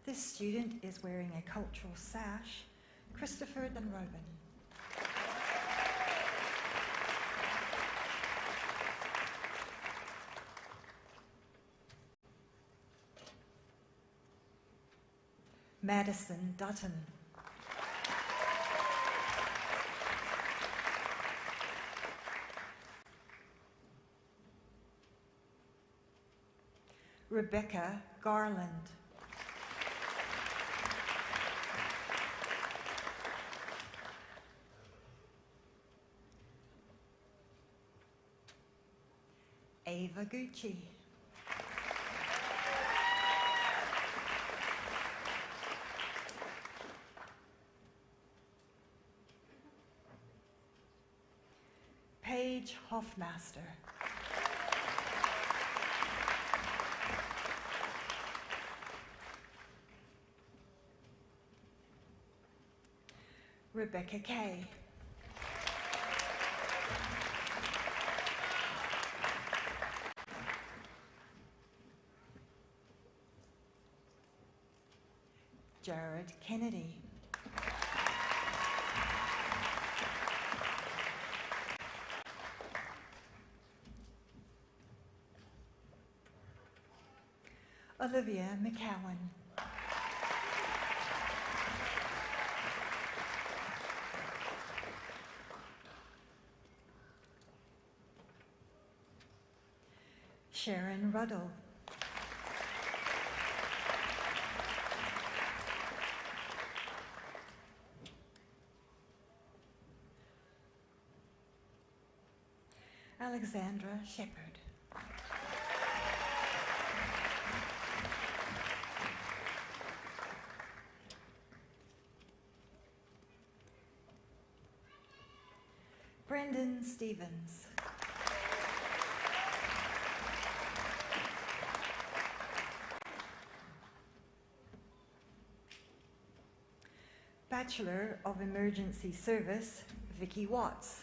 This student is wearing a cultural sash, Christopher Dunrobin. Madison Dutton. Rebecca Garland. Ava Gucci. Paige Hoffmaster. Rebecca Kay. Jared Kennedy. Olivia McCowan. Sharon Ruddle. Alexandra Shepherd. Brendan Stevens. Bachelor of Emergency Service, Vicky Watts.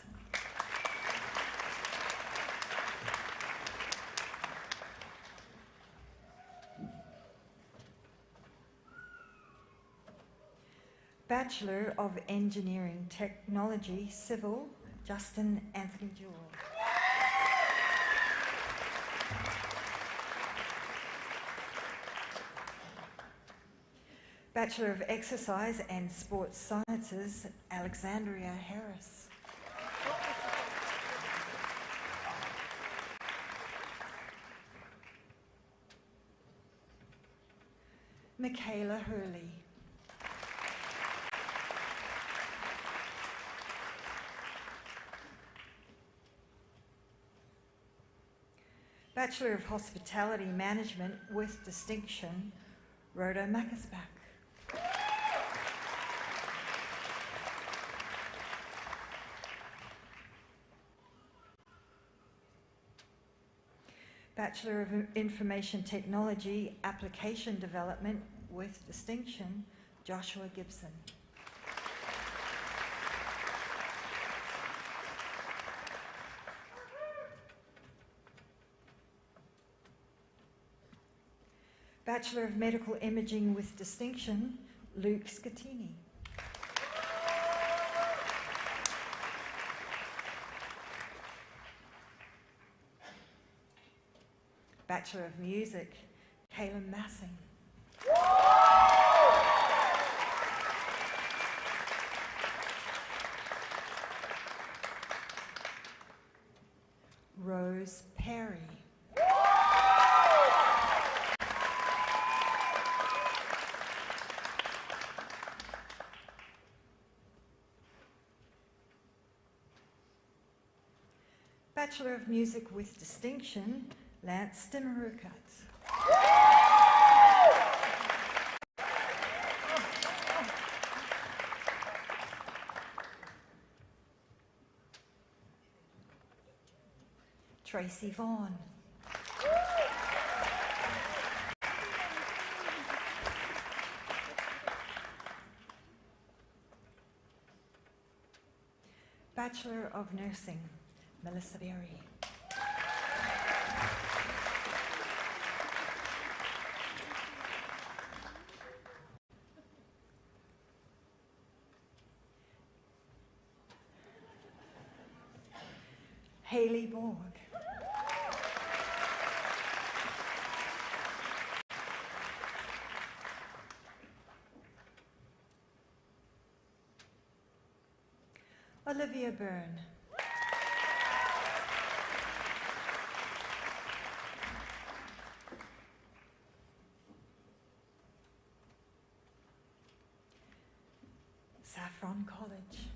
Bachelor of Engineering Technology, Civil, Justin Anthony Jewell. Bachelor of Exercise and Sports Sciences, Alexandria Harris. Michaela Hurley. Bachelor of Hospitality Management with Distinction, Rhoda Mackasbach. Bachelor of Information Technology Application Development with Distinction, Joshua Gibson. Bachelor of Medical Imaging with Distinction, Luke Scatini. Bachelor of Music, Caleb Massing. Rose Perry. Bachelor of Music with Distinction, Lance Stimmerukat. Tracy Vaughan. Bachelor of Nursing, Melissa Berry. Hayley Borg. Olivia Byrne. Saffron College.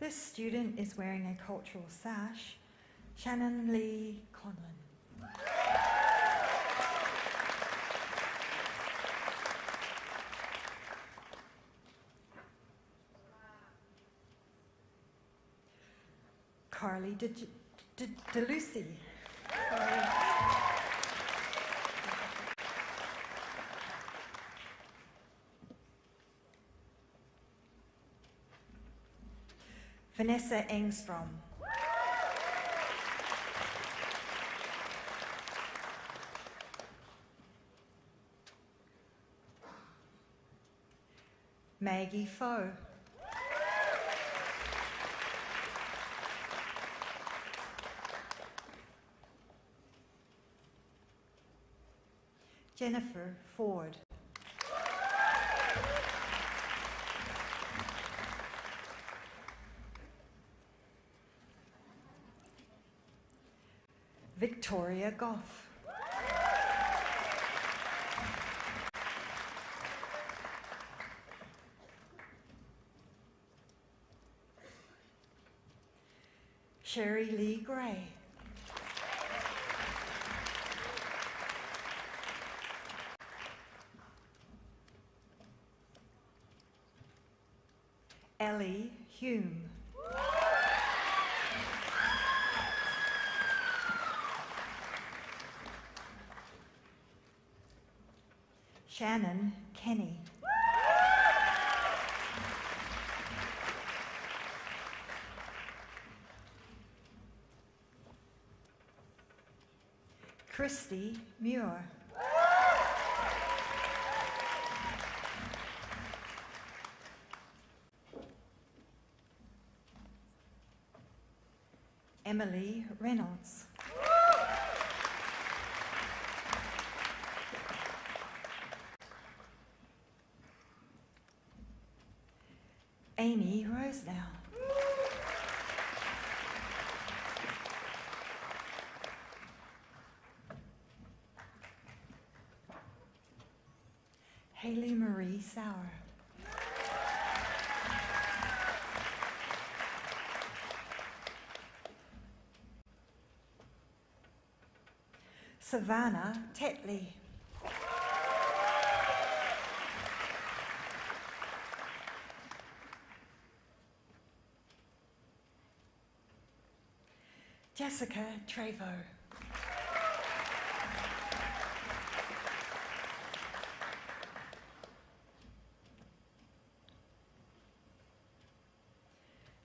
This student is wearing a cultural sash, Shannon Lee Conlon. Carly DeLucy. Vanessa Engstrom. Maggie Foe. Jennifer Ford. Victoria Goff. Sherry Lee Gray. Ellie Hume. Shannon Kenny. Christy Muir. Emily Reynolds. Amy Rosedale. Haley Marie Sauer. Savannah Tetley. Jessica Trevo.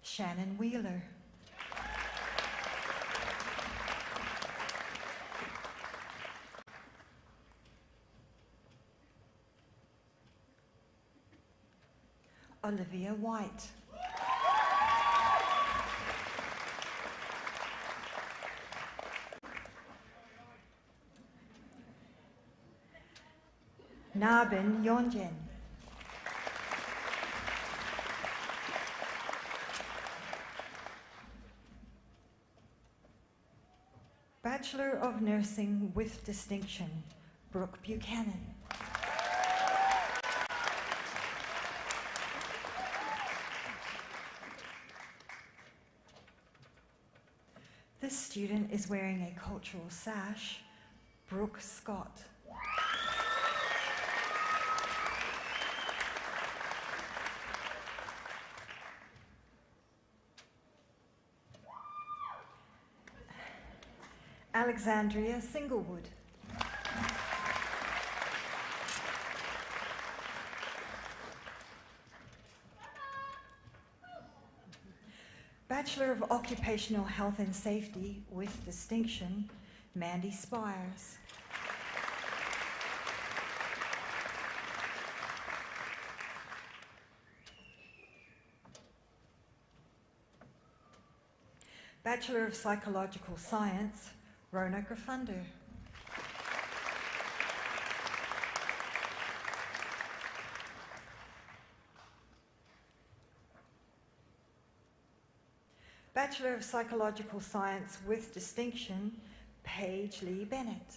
Shannon Wheeler. Olivia White. Narbin Yonjen. Bachelor of Nursing with Distinction, Brooke Buchanan. This student is wearing a cultural sash, Brooke Scott. Alexandria Singlewood. Bachelor of Occupational Health and Safety with Distinction, Mandy Spires. Bachelor of Psychological Science, Rona Grafunder. Bachelor of Psychological Science with Distinction, Paige Lee Bennett.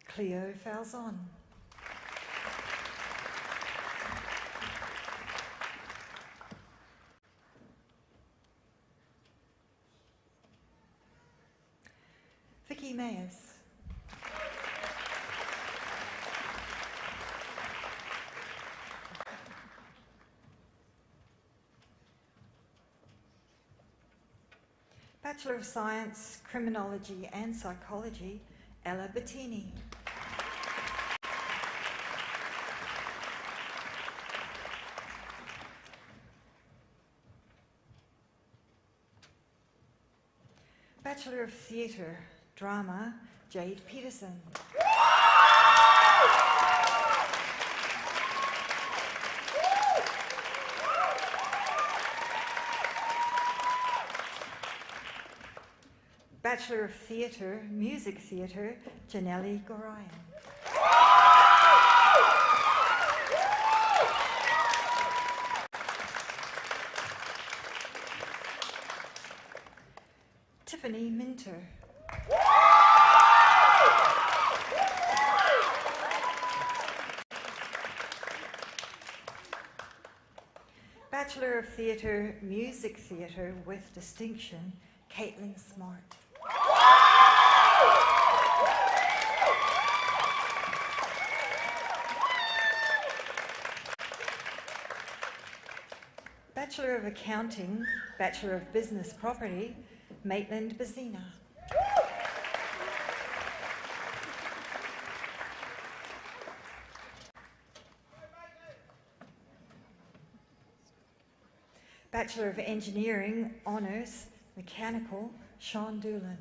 Cleo Falzon. Vicky Mayers. Bachelor of Science, Criminology and Psychology, Ella Bettini. Bachelor of Theatre, Drama, Jade Peterson. Bachelor of Theatre, Music Theatre, Janelle Gorian. Tiffany Minter. Bachelor of Theatre, Music Theatre with distinction, Caitlin Smart. Bachelor of Accounting, Bachelor of Business Property, Maitland Bazina. Bachelor of Engineering, Honours, Mechanical, Sean Doolan.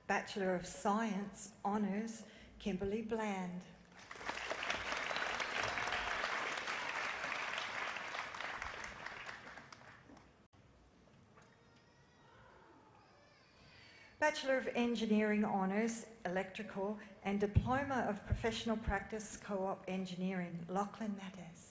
Bachelor of Science, Honours, Kimberly Bland. Bachelor of Engineering Honours, Electrical, and Diploma of Professional Practice Co-op Engineering, Lachlan Mattes.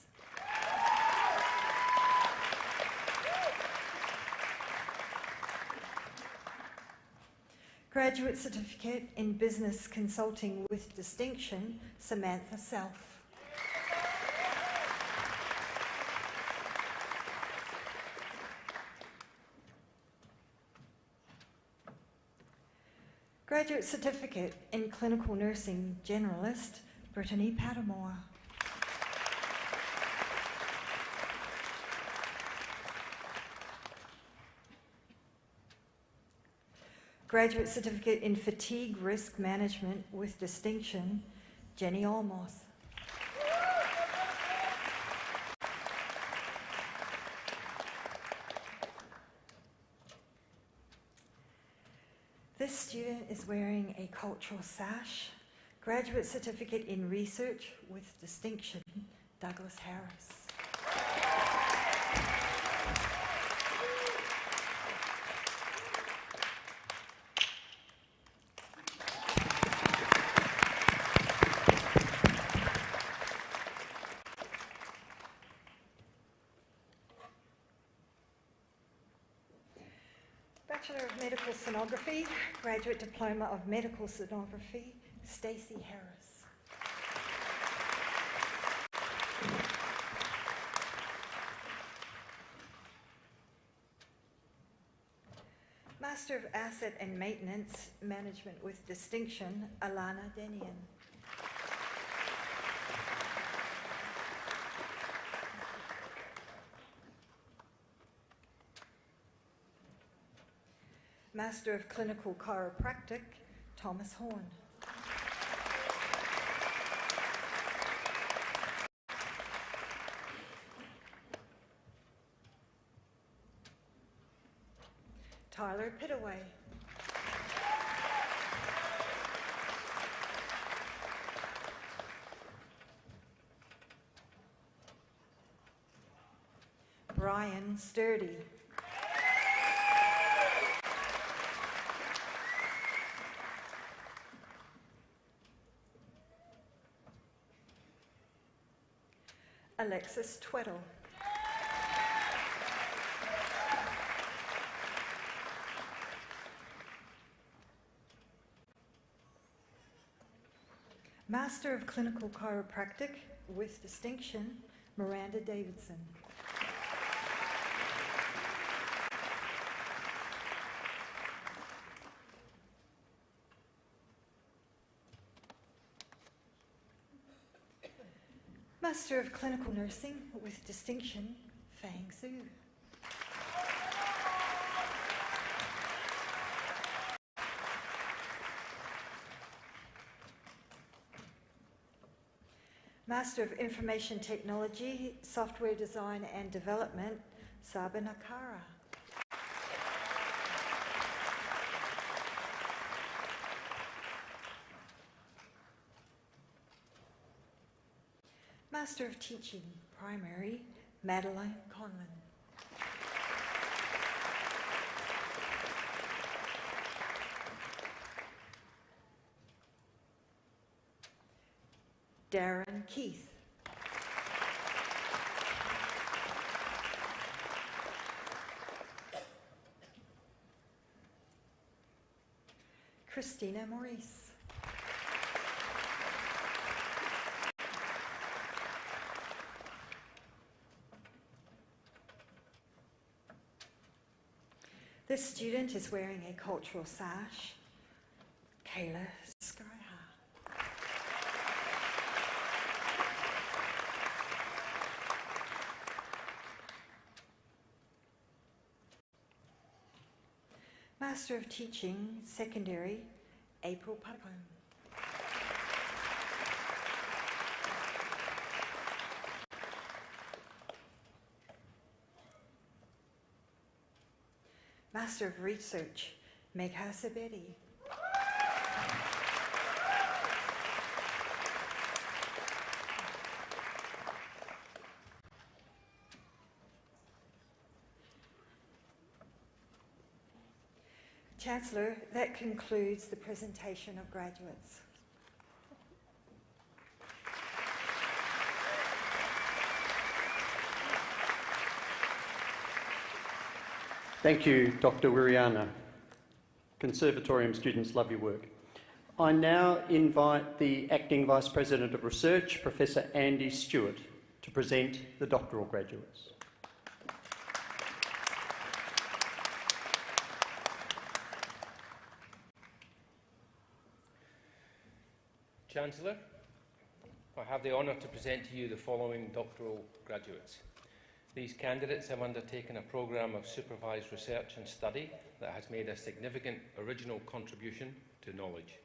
Graduate Certificate in Business Consulting with distinction, Samantha Self. Graduate Certificate in Clinical Nursing Generalist, Brittany Pattamore. Graduate Certificate in Fatigue Risk Management with distinction, Jenny Olmos. This student is wearing a cultural sash. Graduate Certificate in Research with distinction, Douglas Harris. Bachelor of Medical Sonography, Graduate Diploma of Medical Sonography, Stacey Harris. Master of Asset and Maintenance Management with distinction, Alana Denian. Master of Clinical Chiropractic, Thomas Horn. Tyler Pittaway. Brian Sturdy. Alexis Tweddle. Master of Clinical Chiropractic with distinction, Miranda Davidson. Master of Clinical Nursing with distinction, Fang Su. Master of Information Technology, Software Design and Development, Saba Nakara. Master of Teaching, Primary, Madeline Conlon. Darren Keith. Christina Maurice. This student is wearing a cultural sash. Kayla Skryha. Master of Teaching, Secondary, April Parkon. Master of Research, Mackay Sabedi. Chancellor, that concludes the presentation of graduates. Thank you, Dr. Wiriana. Conservatorium students love your work. I now invite the Acting Vice President of Research, Professor Andy Stewart, to present the doctoral graduates. Chancellor, I have the honour to present to you the following doctoral graduates. These candidates have undertaken a programme of supervised research and study that has made a significant original contribution to knowledge.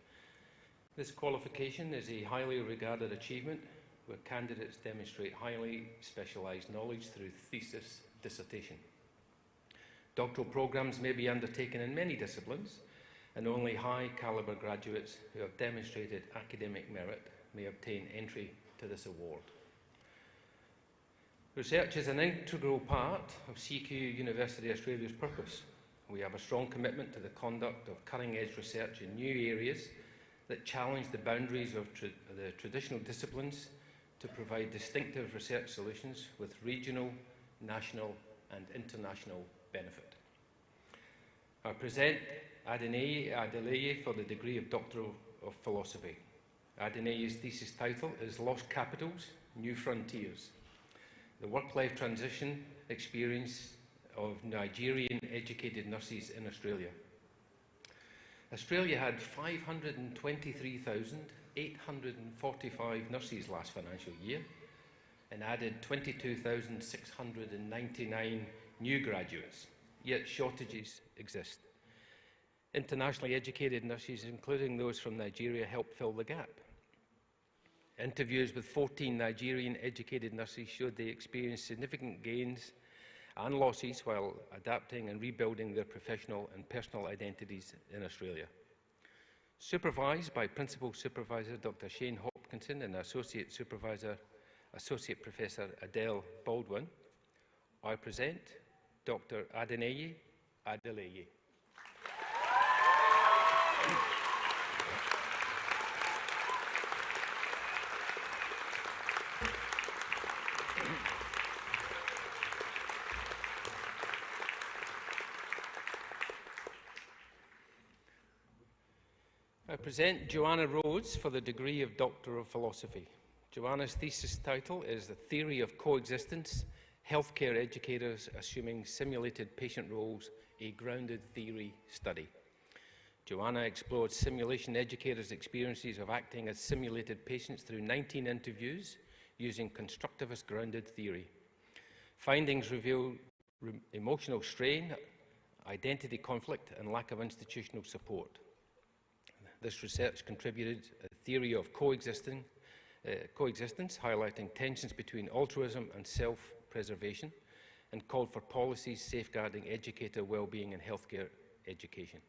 This qualification is a highly regarded achievement where candidates demonstrate highly specialised knowledge through thesis dissertation. Doctoral programmes may be undertaken in many disciplines, and only high-calibre graduates who have demonstrated academic merit may obtain entry to this award. Research is an integral part of CQUniversity Australia's purpose. We have a strong commitment to the conduct of cutting-edge research in new areas that challenge the boundaries of the traditional disciplines to provide distinctive research solutions with regional, national and international benefit. I present Adeneye Adeleye for the degree of Doctor of Philosophy. Adeneye's thesis title is Lost Capitals, New Frontiers, the work-life transition experience of Nigerian educated nurses in Australia. Australia had 523,845 nurses last financial year and added 22,699 new graduates, yet shortages exist. Internationally educated nurses, including those from Nigeria, help fill the gap. Interviews with 14 Nigerian educated nurses showed they experienced significant gains and losses while adapting and rebuilding their professional and personal identities in Australia. Supervised by Principal Supervisor Dr. Shane Hopkinson and Associate Supervisor, Associate Professor Adele Baldwin, I present Dr. Adeneye Adeleye. I present Joanna Rhodes for the degree of Doctor of Philosophy. Joanna's thesis title is The Theory of Coexistence, Healthcare Educators Assuming Simulated Patient Roles, a Grounded Theory Study. Joanna explored simulation educators' experiences of acting as simulated patients through 19 interviews using constructivist grounded theory. Findings reveal emotional strain, identity conflict, and lack of institutional support. This research contributed a theory of coexistence, highlighting tensions between altruism and self-preservation, and called for policies safeguarding educator well-being in healthcare education.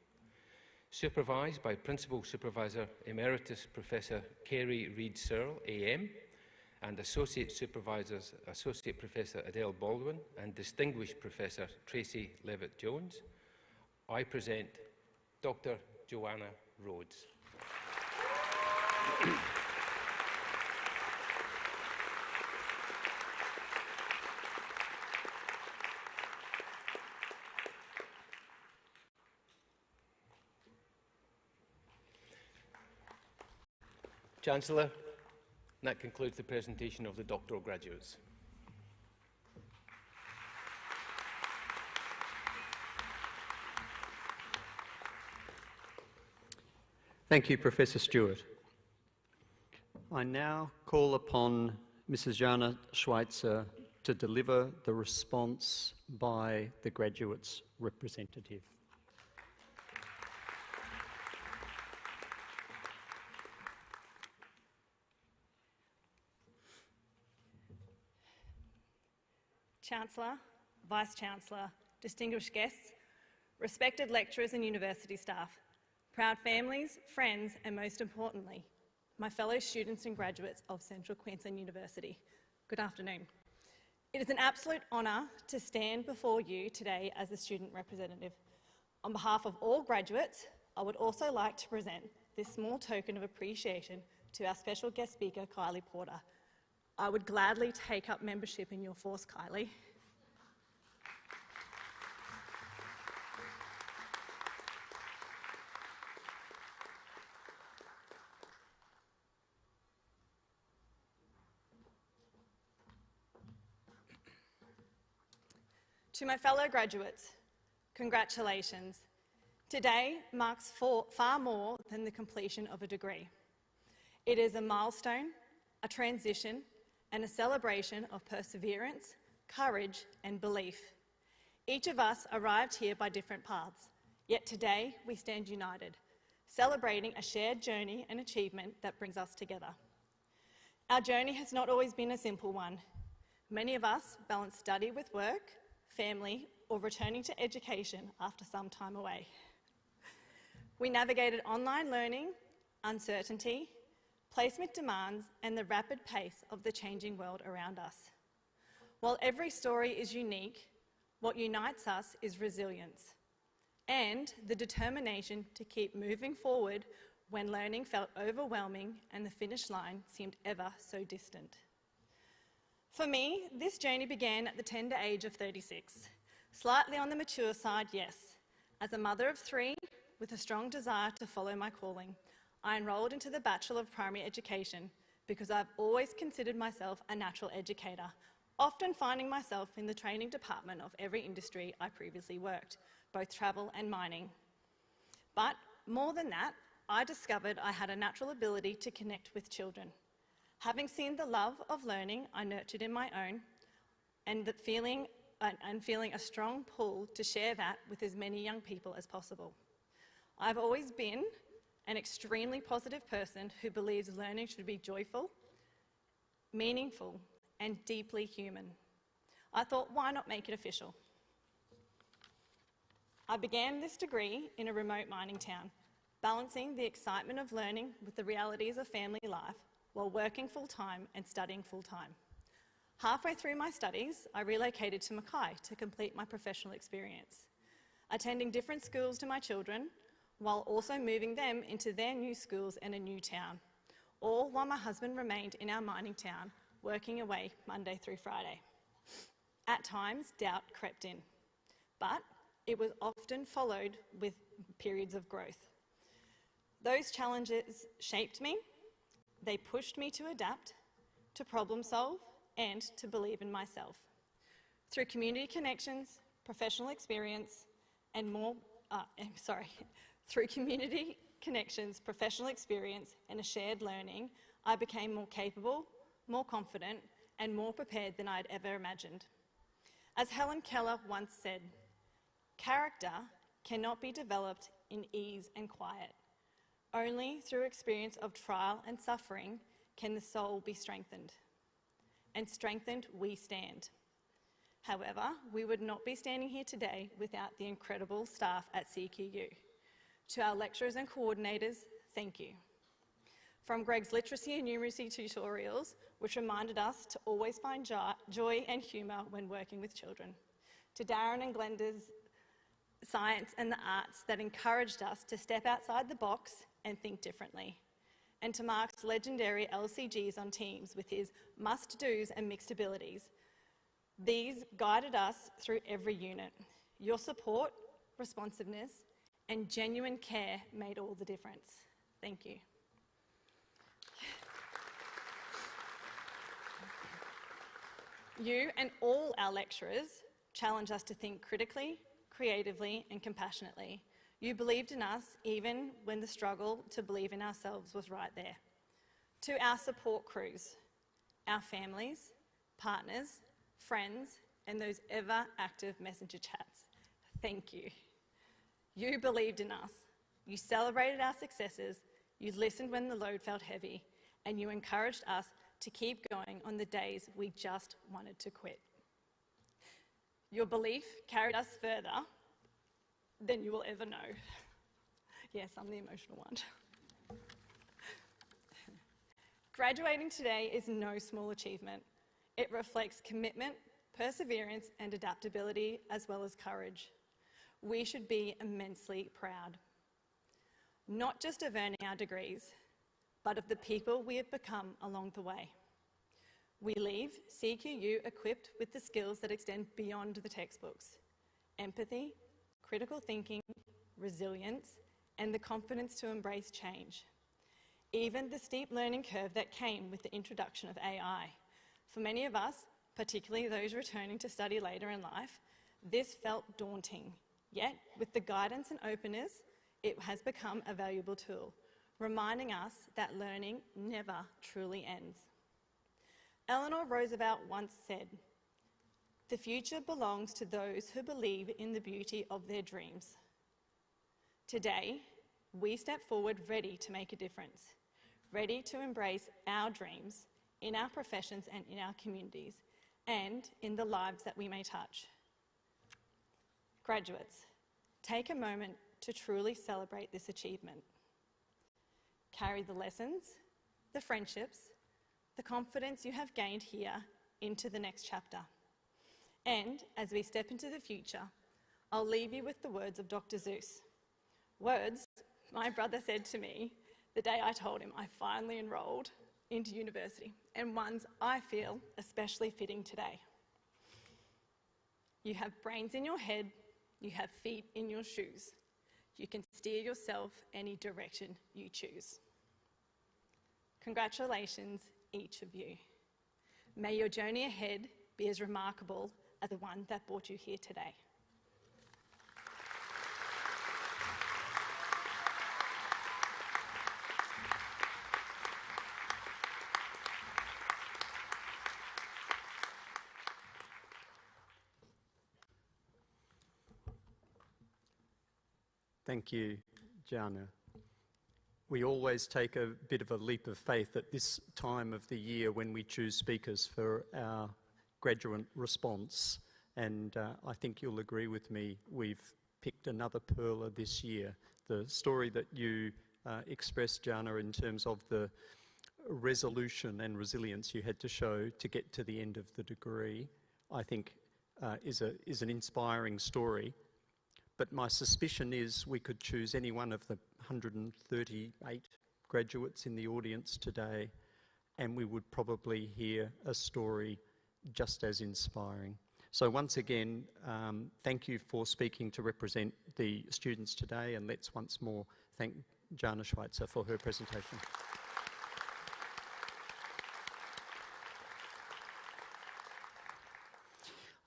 Supervised by Principal Supervisor Emeritus Professor Kerry Reid-Searle, AM, and Associate Supervisors Associate Professor Adele Baldwin and Distinguished Professor Tracy Levitt-Jones, I present Dr. Joanna Rhodes. Chancellor, and that concludes the presentation of the doctoral graduates. Thank you, Professor Stewart. I now call upon Mrs. Jana Schweitzer to deliver the response by the graduates' representative. Chancellor, Vice-Chancellor, distinguished guests, respected lecturers and university staff, proud families, friends, and most importantly, my fellow students and graduates of Central Queensland University. Good afternoon. It is an absolute honour to stand before you today as a student representative. On behalf of all graduates, I would also like to present this small token of appreciation to our special guest speaker, Kylie Porter. I would gladly take up membership in your force, Kylie. To my fellow graduates, congratulations. Today marks far more than the completion of a degree. It is a milestone, a transition, and a celebration of perseverance, courage, and belief. Each of us arrived here by different paths, yet today we stand united, celebrating a shared journey and achievement that brings us together. Our journey has not always been a simple one. Many of us balance study with work, family, or returning to education after some time away. We navigated online learning, uncertainty, placement demands, and the rapid pace of the changing world around us. While every story is unique, what unites us is resilience and the determination to keep moving forward when learning felt overwhelming and the finish line seemed ever so distant. For me, this journey began at the tender age of 36. Slightly on the mature side, yes. As a mother of 3, with a strong desire to follow my calling, I enrolled into the Bachelor of Primary Education because I've always considered myself a natural educator, often finding myself in the training department of every industry I previously worked, both travel and mining. But more than that, I discovered I had a natural ability to connect with children. Having seen the love of learning I nurtured in my own, and feeling a strong pull to share that with as many young people as possible. I've always been an extremely positive person who believes learning should be joyful, meaningful, and deeply human. I thought, why not make it official? I began this degree in a remote mining town, balancing the excitement of learning with the realities of family life while working full-time and studying full-time. Halfway through my studies, I relocated to Mackay to complete my professional experience, attending different schools to my children, while also moving them into their new schools and a new town, all while my husband remained in our mining town, working away Monday through Friday. At times, doubt crept in, but it was often followed with periods of growth. Those challenges shaped me. They pushed me to adapt, to problem solve, and to believe in myself. Through community connections, professional experience, and through community connections, professional experience, and a shared learning, I became more capable, more confident, and more prepared than I'd ever imagined. As Helen Keller once said, character cannot be developed in ease and quiet. Only through experience of trial and suffering can the soul be strengthened. And strengthened we stand. However, we would not be standing here today without the incredible staff at CQU. To our lecturers and coordinators, thank you. From Greg's literacy and numeracy tutorials, which reminded us to always find joy and humour when working with children, to Darren and Glenda's science and the arts that encouraged us to step outside the box and think differently, and to Mark's legendary LCGs on teams with his must-dos and mixed abilities. These guided us through every unit. Your support, responsiveness, and genuine care made all the difference. Thank you. You and all our lecturers challenge us to think critically, creatively and compassionately. You believed in us even when the struggle to believe in ourselves was right there. To our support crews, our families, partners, friends and those ever active messenger chats, thank you. You believed in us. You celebrated our successes, you listened when the load felt heavy, and you encouraged us to keep going on the days we just wanted to quit. Your belief carried us further than you will ever know. Yes, I'm the emotional one. Graduating today is no small achievement. It reflects commitment, perseverance and adaptability as well as courage. We should be immensely proud, not just of earning our degrees, but of the people we have become along the way. We leave CQU equipped with the skills that extend beyond the textbooks: empathy, critical thinking, resilience, and the confidence to embrace change. Even the steep learning curve that came with the introduction of AI. For many of us, particularly those returning to study later in life, this felt daunting. Yet, with the guidance and openness, it has become a valuable tool, reminding us that learning never truly ends. Eleanor Roosevelt once said, "The future belongs to those who believe in the beauty of their dreams." Today, we step forward ready to make a difference, ready to embrace our dreams in our professions and in our communities, and in the lives that we may touch. Graduates, take a moment to truly celebrate this achievement. Carry the lessons, the friendships, the confidence you have gained here into the next chapter. And as we step into the future, I'll leave you with the words of Dr. Seuss. Words my brother said to me the day I told him I finally enrolled into university, and ones I feel especially fitting today. You have brains in your head, you have feet in your shoes. You can steer yourself any direction you choose. Congratulations, each of you. May your journey ahead be as remarkable as the one that brought you here today. Thank you, Jana. We always take a bit of a leap of faith at this time of the year when we choose speakers for our graduate response, and I think you'll agree with me, we've picked another pearler this year. The story that you expressed, Jana, in terms of the resolution and resilience you had to show to get to the end of the degree, I think is an inspiring story. But my suspicion is we could choose any one of the 138 graduates in the audience today, and we would probably hear a story just as inspiring. So once again, thank you for speaking to represent the students today, and let's once more thank Jana Schweitzer for her presentation.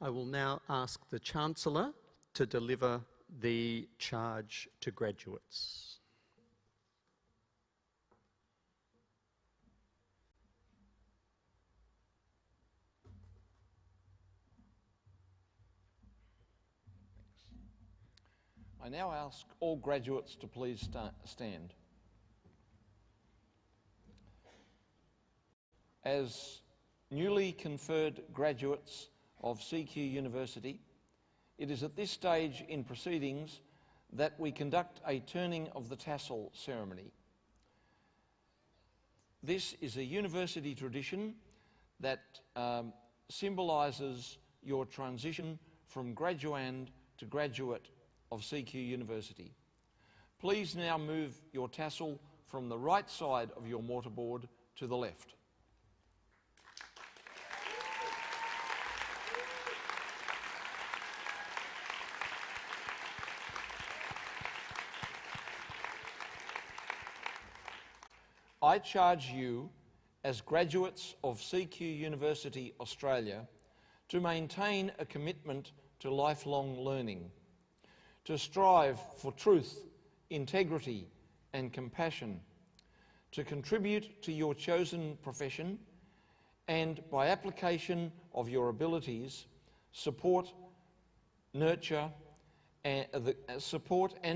I will now ask the Chancellor to deliver the charge to graduates. I now ask all graduates to please stand. As newly conferred graduates of CQUniversity, it is at this stage in proceedings that we conduct a turning of the tassel ceremony. This is a university tradition that symbolises your transition from graduand to graduate of CQUniversity. Please now move your tassel from the right side of your mortarboard to the left. I charge you, as graduates of CQUniversity Australia, to maintain a commitment to lifelong learning, to strive for truth, integrity and compassion, to contribute to your chosen profession, and by application of your abilities, support and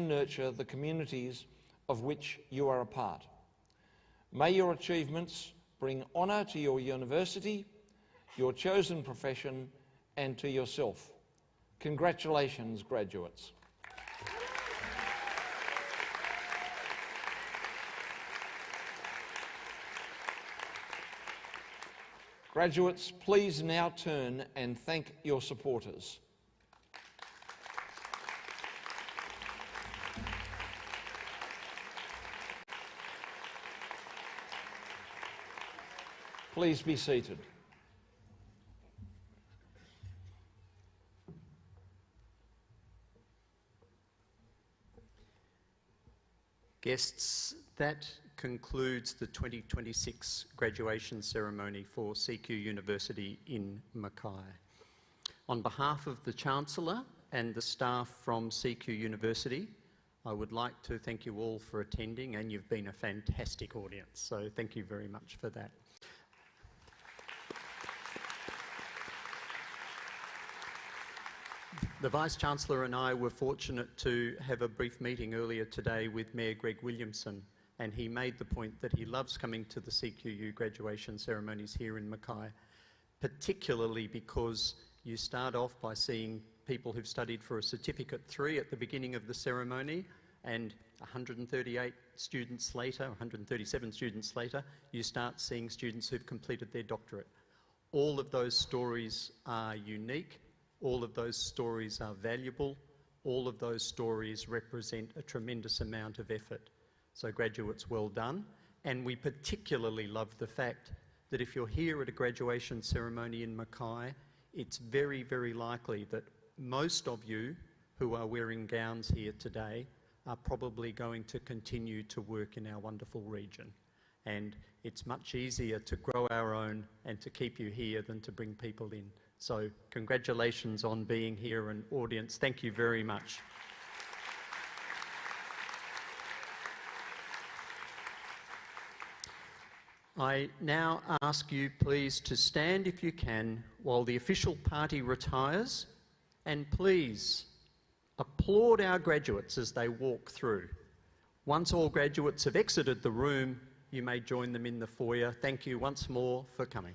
nurture the communities of which you are a part. May your achievements bring honour to your university, your chosen profession, and to yourself. Congratulations, graduates. Graduates, please now turn and thank your supporters. Please be seated. Guests, that concludes the 2026 graduation ceremony for CQ University in Mackay. On behalf of the Chancellor and the staff from CQ University, I would like to thank you all for attending, and you've been a fantastic audience, so thank you very much for that. The Vice-Chancellor and I were fortunate to have a brief meeting earlier today with Mayor Greg Williamson, and he made the point that he loves coming to the CQU graduation ceremonies here in Mackay, particularly because you start off by seeing people who've studied for a Certificate 3 at the beginning of the ceremony, and 138 students later, 137 students later, you start seeing students who've completed their doctorate. All of those stories are unique. All of those stories are valuable. All of those stories represent a tremendous amount of effort. So graduates, well done. And we particularly love the fact that if you're here at a graduation ceremony in Mackay, it's very, very likely that most of you who are wearing gowns here today are probably going to continue to work in our wonderful region. And it's much easier to grow our own and to keep you here than to bring people in. So congratulations on being here, and audience, thank you very much. I now ask you please to stand if you can while the official party retires, and please applaud our graduates as they walk through. Once all graduates have exited the room, you may join them in the foyer. Thank you once more for coming.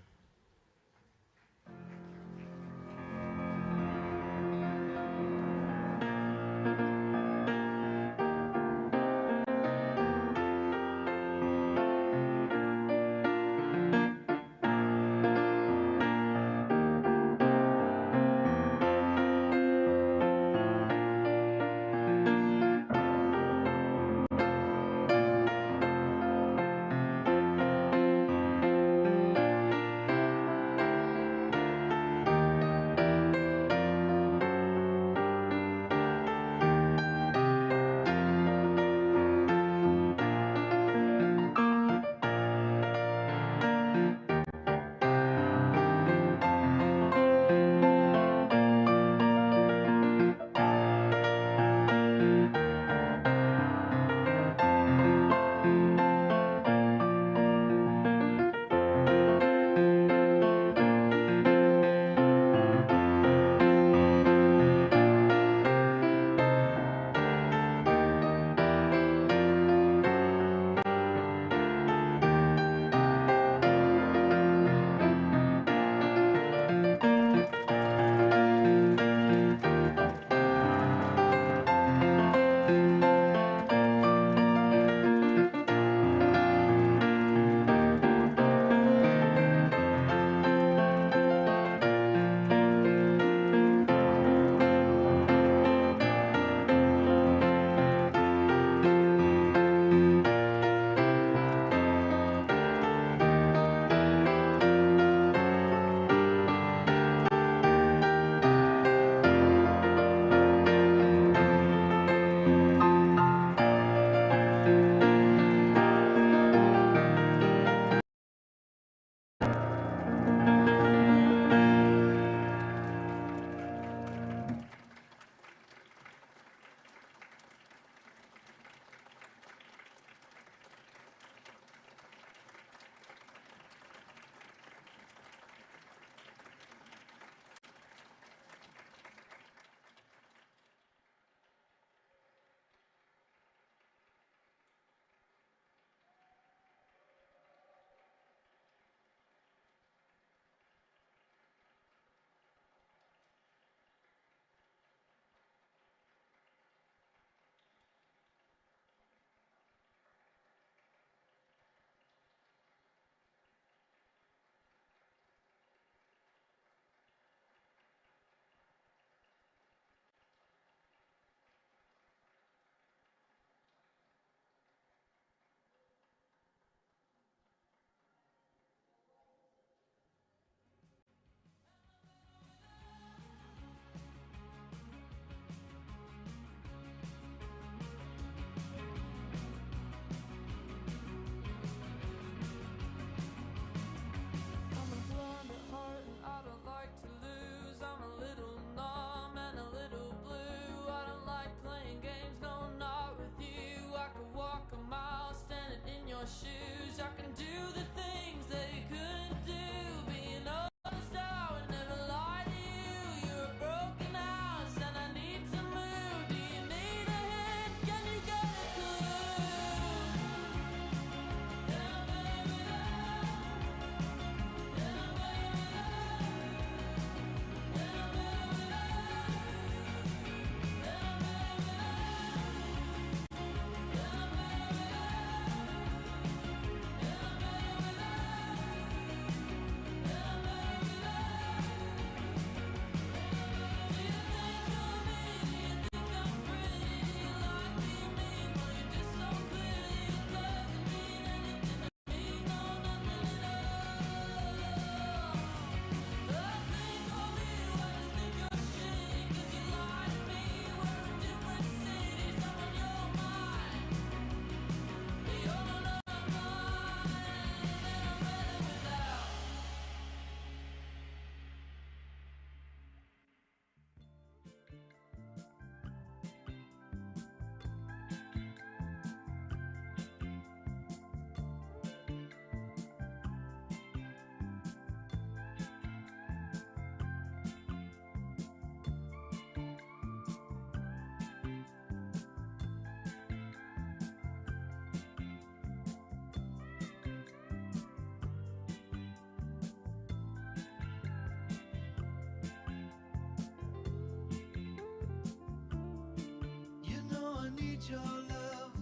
need your love.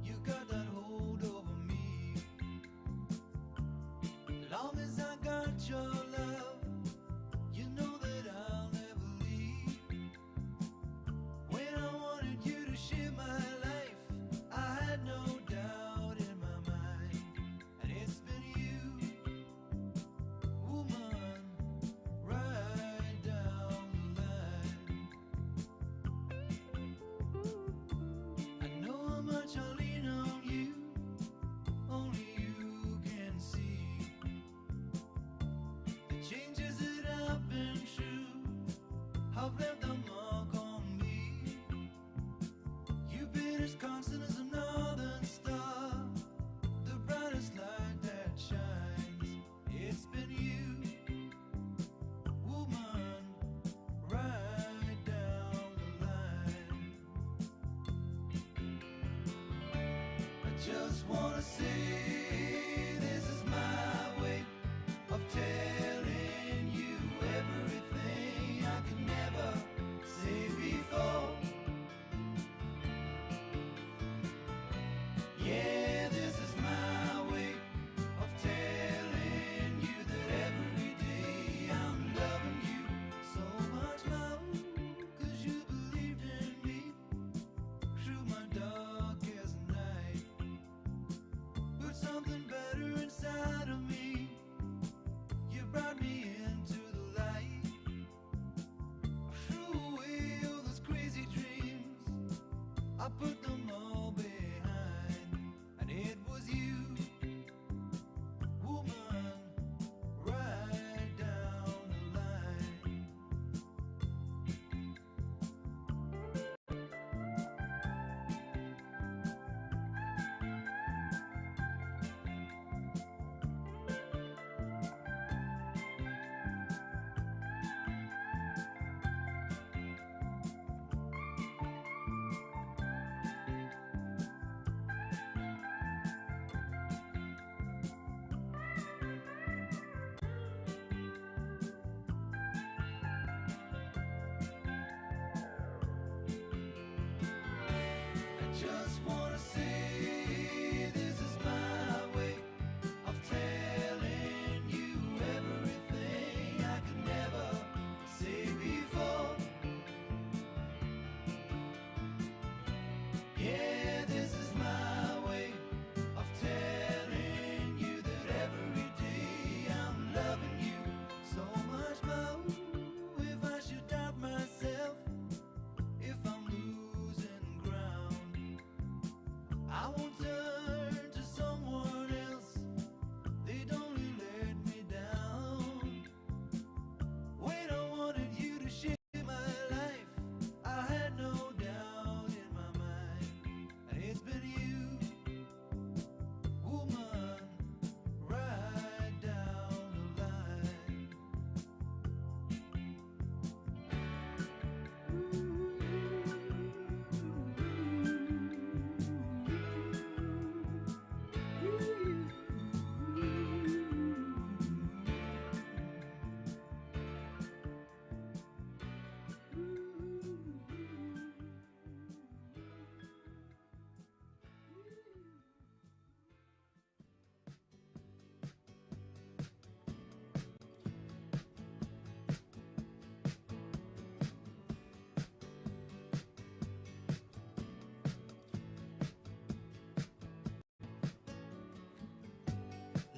You got that hold over me. Long as I got your love, you know that I'll never leave. When I wanted you to share my life, I had no doubt in my mind. And it's been you, woman, right down the line. I know how much I lean on you, only you can see. The changes that I've been through have left a mark on me. You've been as constant as a northern star, the brightest light that shines. It's been you, woman, right down the line. I just wanna say this is my way of telling you everything I could never say before. Yeah, this is my way of telling you that every day I'm loving you so much more. 'Cause you believed in me through my darkest night. Put something better inside of me. You brought me into the light. Threw away all those crazy dreams, I put them all behind. And it was you, woman, right down the line. I just wanna say this is my way of telling you everything I could never say before. Yeah, this is my way of telling you that every day I'm loving you so much more. If I should doubt myself, if I'm losing ground, I won't turn to someone else. They'd only let me down. When I wanted you to share my life, I had no doubt in my mind. And it's been you, woman, right down the line.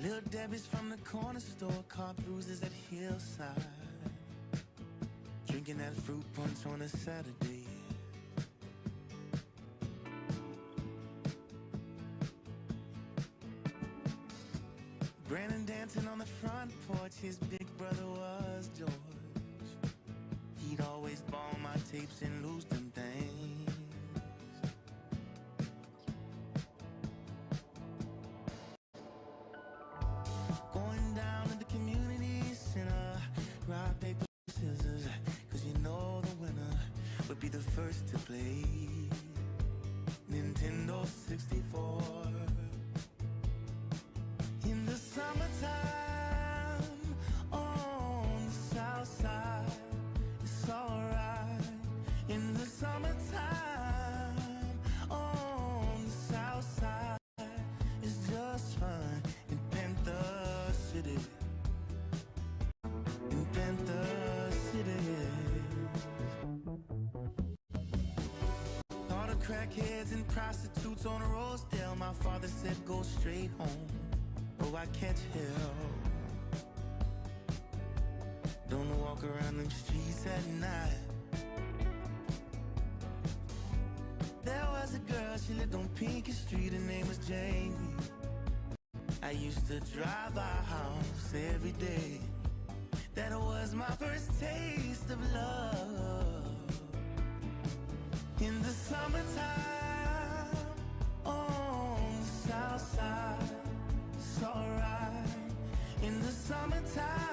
Little Debbie's from the corner store, car bruises at Hillside, drinking that fruit punch on a Saturday. Brandon dancing on the front porch, his big brother was George. He'd always borrow my tapes and lose them things. Going down to the community center, rock, paper, scissors, 'cause you know the winner would be the first to play Nintendo 64. In the summertime, on the south side, it's alright. In the summertime, crackheads and prostitutes on a Rosedale. My father said go straight home, oh I catch hell. Don't walk around them streets at night. There was a girl, she lived on Pinky Street, her name was Jamie. I used to drive our house every day. That was my first taste of love. In the summertime, on the south side, it's alright. In the summertime,